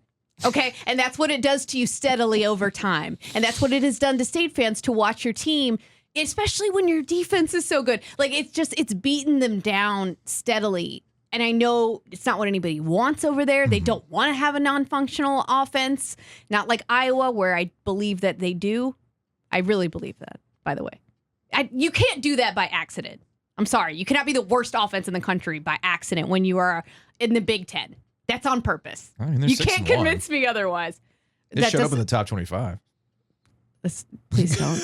Okay. And that's what it does to you steadily over time. And that's what it has done to State fans to watch your team, especially when your defense is so good. Like, it's beaten them down steadily And I know it's not what anybody wants over there. They don't want to have a non-functional offense, not like Iowa, where I believe that they do. I really believe that, by the way. You can't do that by accident. I'm sorry. You cannot be the worst offense in the country by accident when you are in the Big Ten. That's on purpose. I mean, they're You 6-1. can't convince me otherwise. They showed up in the top 25. Please don't.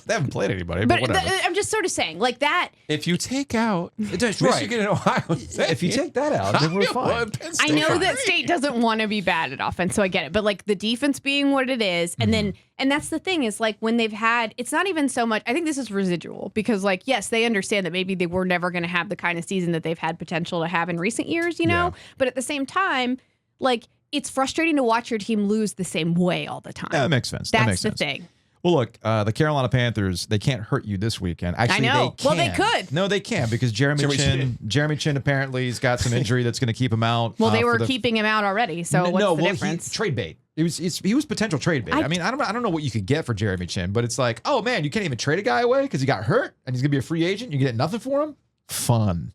They haven't played anybody, but whatever. I'm just sort of saying, like that. If you take out Right. Michigan and Ohio State, If you take that out, then we're fine. I know that State doesn't want to be bad at offense, so I get it. But like the defense being what it is, and that's the thing is like when they've had, it's not even so much. I think this is residual because like yes, they understand that maybe they were never going to have the kind of season that they've had potential to have in recent years, you know. Yeah. But at the same time, like it's frustrating to watch your team lose the same way all the time. Yeah, that makes sense. That's the thing. Well, look, the Carolina Panthers, they can't hurt you this weekend. Actually, I know. they can. Well, they could. No, they can because Jeremy Chin apparently has got some injury that's going to keep him out. Well, they were keeping him out already. So what's the difference? Trade bait. He was potential trade bait. I mean, I don't know what you could get for Jeremy Chin, but it's like, oh man, you can't even trade a guy away because he got hurt and he's going to be a free agent. You get nothing for him. Fun.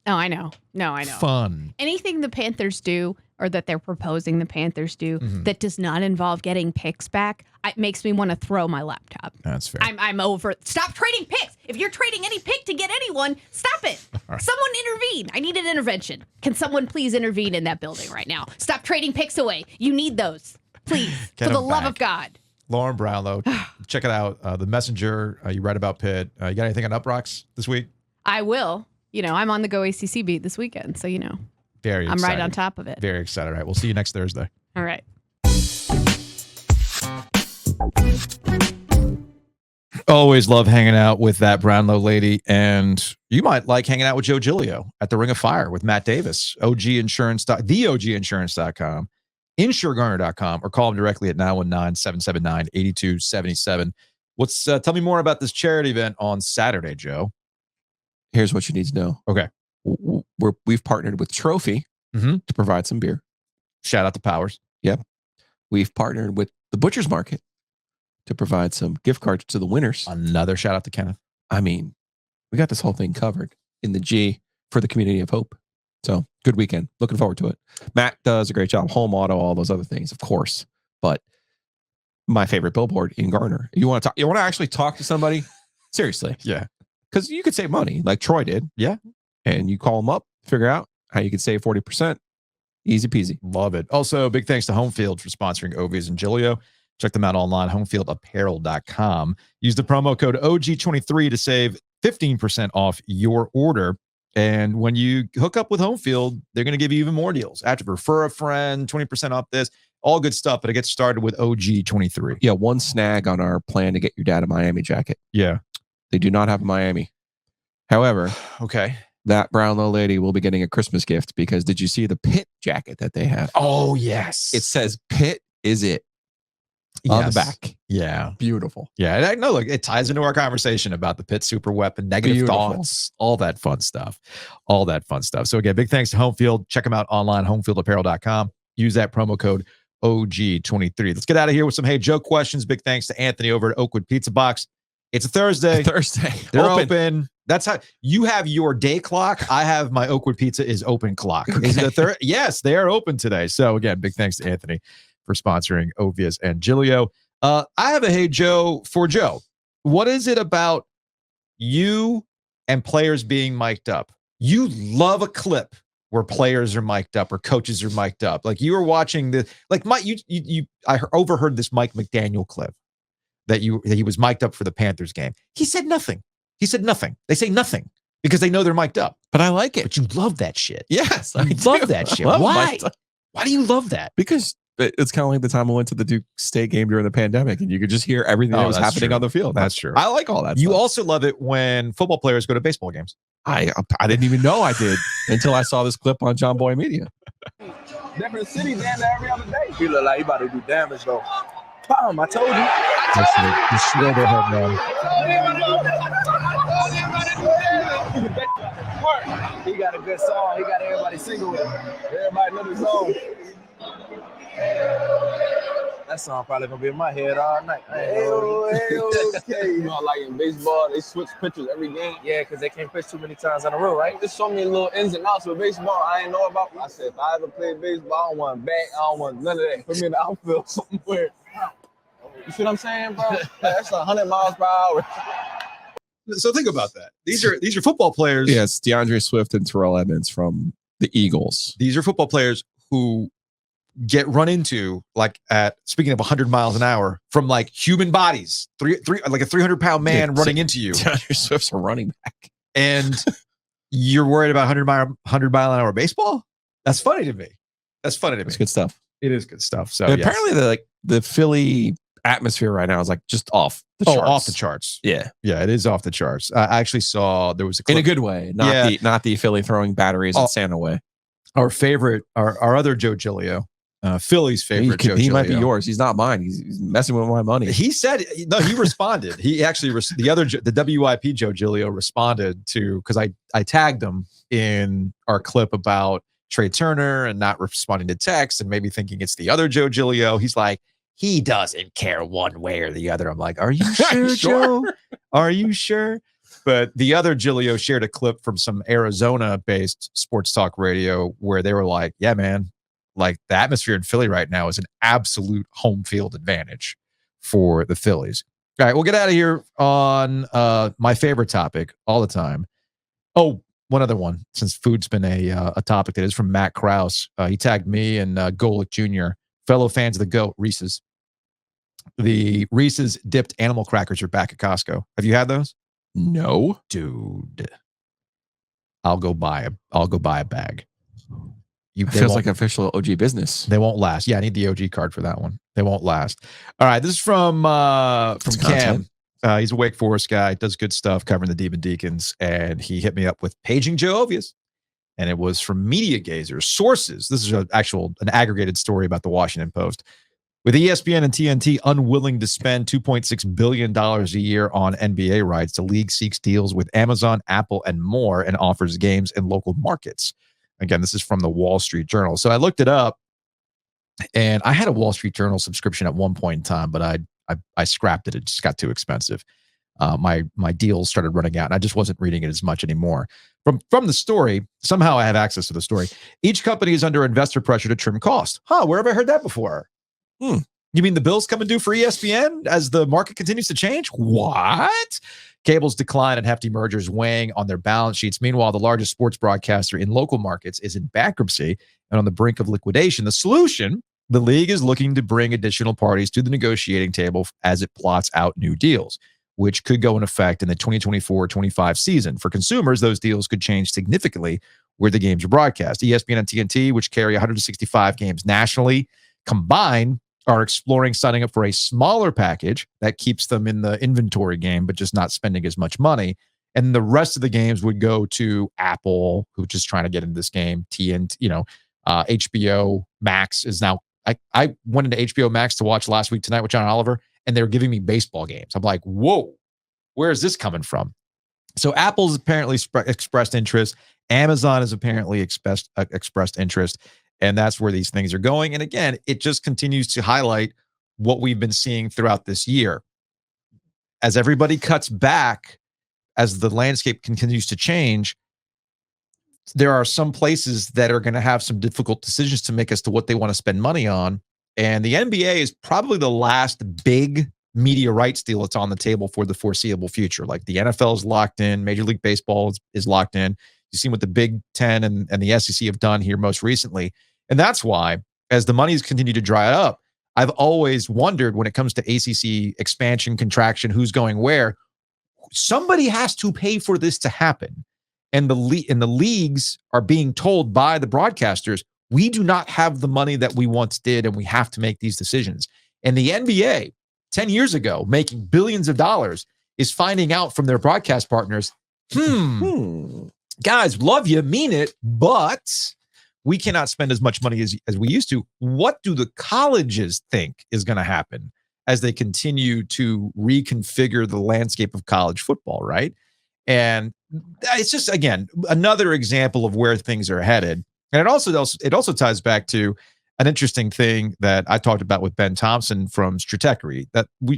Oh, I know. No, I know. Fun. Anything the Panthers do or that they're proposing the Panthers do that does not involve getting picks back, it makes me want to throw my laptop. That's fair. I'm over. Stop trading picks. If you're trading any pick to get anyone, stop it. Right. Someone intervene. I need an intervention. Can someone please intervene in that building right now? Stop trading picks away. You need those. Please. Get for the them love back. of God. Lauren Brownlow, check it out. The Messenger, you write about Pitt. You got anything on Uprocks this week? I will. You know, I'm on the Go ACC beat this weekend, so you know. Very excited. I'm right on top of it. Very excited. All right, we'll see you next Thursday. All right. Always love hanging out with that Brownlow lady, and you might like hanging out with Joe Giglio at the Ring of Fire with Matt Davis, OGinsurance.com, InsureGarner.com, or call him directly at 919-779-8277. Tell me more about this charity event on Saturday, Joe. Here's what you need to know. Okay. We've partnered with Trophy to provide some beer. Shout out to Powers. Yep. We've partnered with the Butcher's Market to provide some gift cards to the winners. Another shout out to Kenneth. I mean, we got this whole thing covered in the G for the community of hope. So good weekend. Looking forward to it. Matt does a great job. Home auto, all those other things, of course. But my favorite billboard in Garner. You want to actually talk to somebody? Seriously. Yeah. Because you could save money like Troy did. Yeah. And you call them up, figure out how you could save 40%. Easy peasy. Love it. Also, big thanks to Homefield for sponsoring Ovies and Giglio. Check them out online, homefieldapparel.com. Use the promo code OG23 to save 15% off your order. And when you hook up with Homefield, they're going to give you even more deals. After refer a friend, 20% off this, all good stuff. But it gets started with OG23. Yeah, one snag on our plan to get your dad a Miami jacket. Yeah. They do not have a Miami. However, okay, that Brownlow lady will be getting a Christmas gift because did you see the Pitt jacket that they have? Oh, yes. It says Pitt is it on the back. Yeah. Beautiful. Yeah. And I know, look, it ties into our conversation about the Pitt super weapon, negative thoughts, all that fun stuff. All that fun stuff. So again, big thanks to Homefield. Check them out online, homefieldapparel.com. Use that promo code OG23. Let's get out of here with some Hey Joe questions. Big thanks to Anthony over at Oakwood Pizza Box. It's a Thursday. They're open. That's how you have your day clock. I have my Oakwood Pizza is open clock. Okay. Is it a third? Yes, they are open today. So again, big thanks to Anthony for sponsoring Ovies and Giglio. I have a Hey Joe for Joe. What is it about you and players being mic'd up? You love a clip where players are mic'd up or coaches are mic'd up. Like you were watching the Mike. I overheard this Mike McDaniel clip that he was mic'd up for the Panthers game. He said nothing. They say nothing because they know they're mic'd up. But I like it. But you love that shit. Yes, I love that shit. Why? Why do you love that? Because it's kind of like the time I went to the Duke State game during the pandemic, and you could just hear everything that was happening on the field. That's true. I like all that. You stuff. also love it when football players go to baseball games. I didn't even know I did until I saw this clip on John Boy Media. Different cities and every other day. He look like he about to do damage though. Bam, I told you. You swear to him, man. He got a good song. He got everybody singing with him. Everybody know the song. That song probably gonna be in my head all night. Okay. You know, like in baseball, they switch pitchers every game. Yeah, because they can't pitch too many times in a row, right? There's so many little ins and outs with baseball I ain't know about. I said, if I ever play baseball, I don't want to bat. I don't want none of that. Put me in the outfield somewhere. You see what I'm saying, bro? That's 100 miles per hour. So think about that. These are football players. Yes, DeAndre Swift and Terrell Edmonds from the Eagles. These are football players who get run into, like, at, speaking of 100 miles an hour, from like human bodies, like a 300-pound man running into you. DeAndre Swift's a running back, and you're worried about 100 mile an hour baseball. That's funny to me. It's good stuff. It is good stuff. So And apparently, the Philly atmosphere right now is like just off the charts. off the charts. Yeah, it is off the charts. I actually saw there was a clip, in a good way, not the Philly throwing batteries at Santa way. Our favorite, our other Joe Giglio, Philly's favorite. He might be yours. He's not mine. He's messing with my money. He said no. He responded. He actually the WIP Joe Giglio responded to, because I tagged him in our clip about Trey Turner and not responding to text and maybe thinking it's the other Joe Giglio. He's like, he doesn't care one way or the other. I'm like, are you sure, Joe? Are you sure? But the other Giglio shared a clip from some Arizona-based sports talk radio where they were like, yeah, man, like the atmosphere in Philly right now is an absolute home field advantage for the Phillies. All right, we'll get out of here on my favorite topic all the time. Oh, one other one, since food's been a topic that is from Matt Krause. He tagged me and Golick Jr., fellow fans of the GOAT, Reese's. The Reese's dipped animal crackers are back at Costco. Have you had those? No, dude. I'll go buy a bag. Feels like official OG business. They won't last. Yeah, I need the OG card for that one. They won't last. All right, this is from Cam. He's a Wake Forest guy, does good stuff covering the Demon Deacons, and he hit me up with paging Joe Ovies, and it was from Media Gazers sources. This is an aggregated story about the Washington Post. With ESPN and TNT unwilling to spend $2.6 billion a year on NBA rights, the league seeks deals with Amazon, Apple, and more, and offers games in local markets. Again, this is from the Wall Street Journal. So I looked it up, and I had a Wall Street Journal subscription at one point in time, but I scrapped it. It just got too expensive. My deals started running out, and I just wasn't reading it as much anymore. From the story, somehow I have access to the story. Each company is under investor pressure to trim costs. Where have I heard that before? You mean the bills coming due for ESPN as the market continues to change? What? Cable's decline and hefty mergers weighing on their balance sheets. Meanwhile, the largest sports broadcaster in local markets is in bankruptcy and on the brink of liquidation. The solution, the league is looking to bring additional parties to the negotiating table as it plots out new deals, which could go in effect in the 2024-25 season. For consumers, those deals could change significantly where the games are broadcast. ESPN and TNT, which carry 165 games nationally, combined are exploring signing up for a smaller package that keeps them in the inventory game, but just not spending as much money. And the rest of the games would go to Apple, who's just trying to get into this game. HBO Max is now, I went into HBO Max to watch Last Week Tonight with John Oliver, and they were giving me baseball games. I'm like, whoa, where is this coming from? So Apple's apparently expressed interest. Amazon has apparently expressed interest. And that's where these things are going. And again, it just continues to highlight what we've been seeing throughout this year. As everybody cuts back, as the landscape continues to change, there are some places that are going to have some difficult decisions to make as to what they want to spend money on. And the NBA is probably the last big media rights deal that's on the table for the foreseeable future. Like the NFL is locked in, Major League Baseball is locked in. You've seen what the Big Ten and the SEC have done here most recently. And that's why, as the money's continued to dry up, I've always wondered when it comes to ACC expansion, contraction, who's going where, somebody has to pay for this to happen. And the leagues are being told by the broadcasters, we do not have the money that we once did, and we have to make these decisions. And the NBA, 10 years ago, making billions of dollars, is finding out from their broadcast partners, guys, love you, mean it, but we cannot spend as much money as we used to. What do the colleges think is going to happen as they continue to reconfigure the landscape of college football, right? And it's just, again, another example of where things are headed. And it also ties back to, an interesting thing that I talked about with Ben Thompson from Stratechery.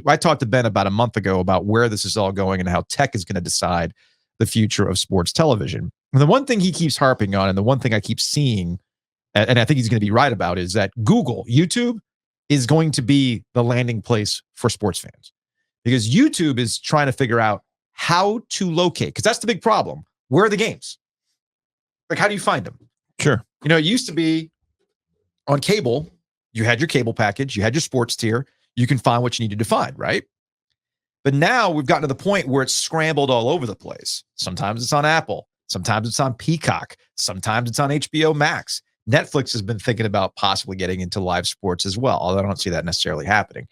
I talked to Ben about a month ago about where this is all going and how tech is going to decide the future of sports television. And the one thing he keeps harping on, and the one thing I keep seeing, and I think he's going to be right about, is that YouTube is going to be the landing place for sports fans, because YouTube is trying to figure out how to locate, because that's the big problem. Where are the games? Like, how do you find them? Sure. It used to be on cable, you had your cable package, you had your sports tier, you can find what you needed to find, right? But now we've gotten to the point where it's scrambled all over the place. Sometimes it's on Apple, sometimes it's on Peacock, sometimes it's on HBO Max. Netflix has been thinking about possibly getting into live sports as well, although I don't see that necessarily happening.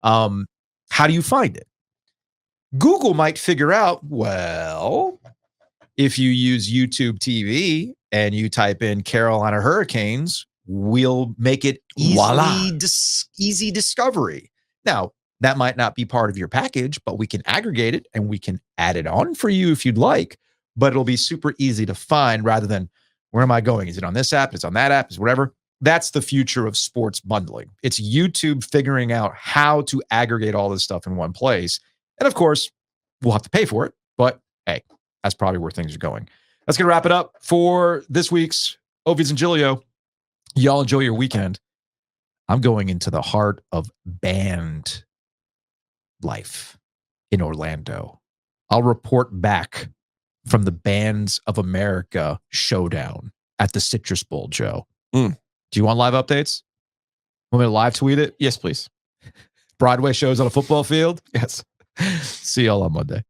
How do you find it? Google might figure out, well, if you use YouTube TV and you type in Carolina Hurricanes, we'll make it easy discovery. Now, that might not be part of your package, but we can aggregate it and we can add it on for you if you'd like, but it'll be super easy to find rather than, where am I going? Is it on this app? Is it on that app? Is whatever. That's the future of sports bundling. It's YouTube figuring out how to aggregate all this stuff in one place. And of course, we'll have to pay for it, but hey, that's probably where things are going. That's going to wrap it up for this week's Ovies and Giglio. Y'all enjoy your weekend. I'm going into the heart of band life in Orlando. I'll report back from the Bands of America showdown at the Citrus Bowl, Joe. Do you want live updates? Want me to live tweet it? Yes, please. Broadway shows on a football field? Yes. See y'all on Monday.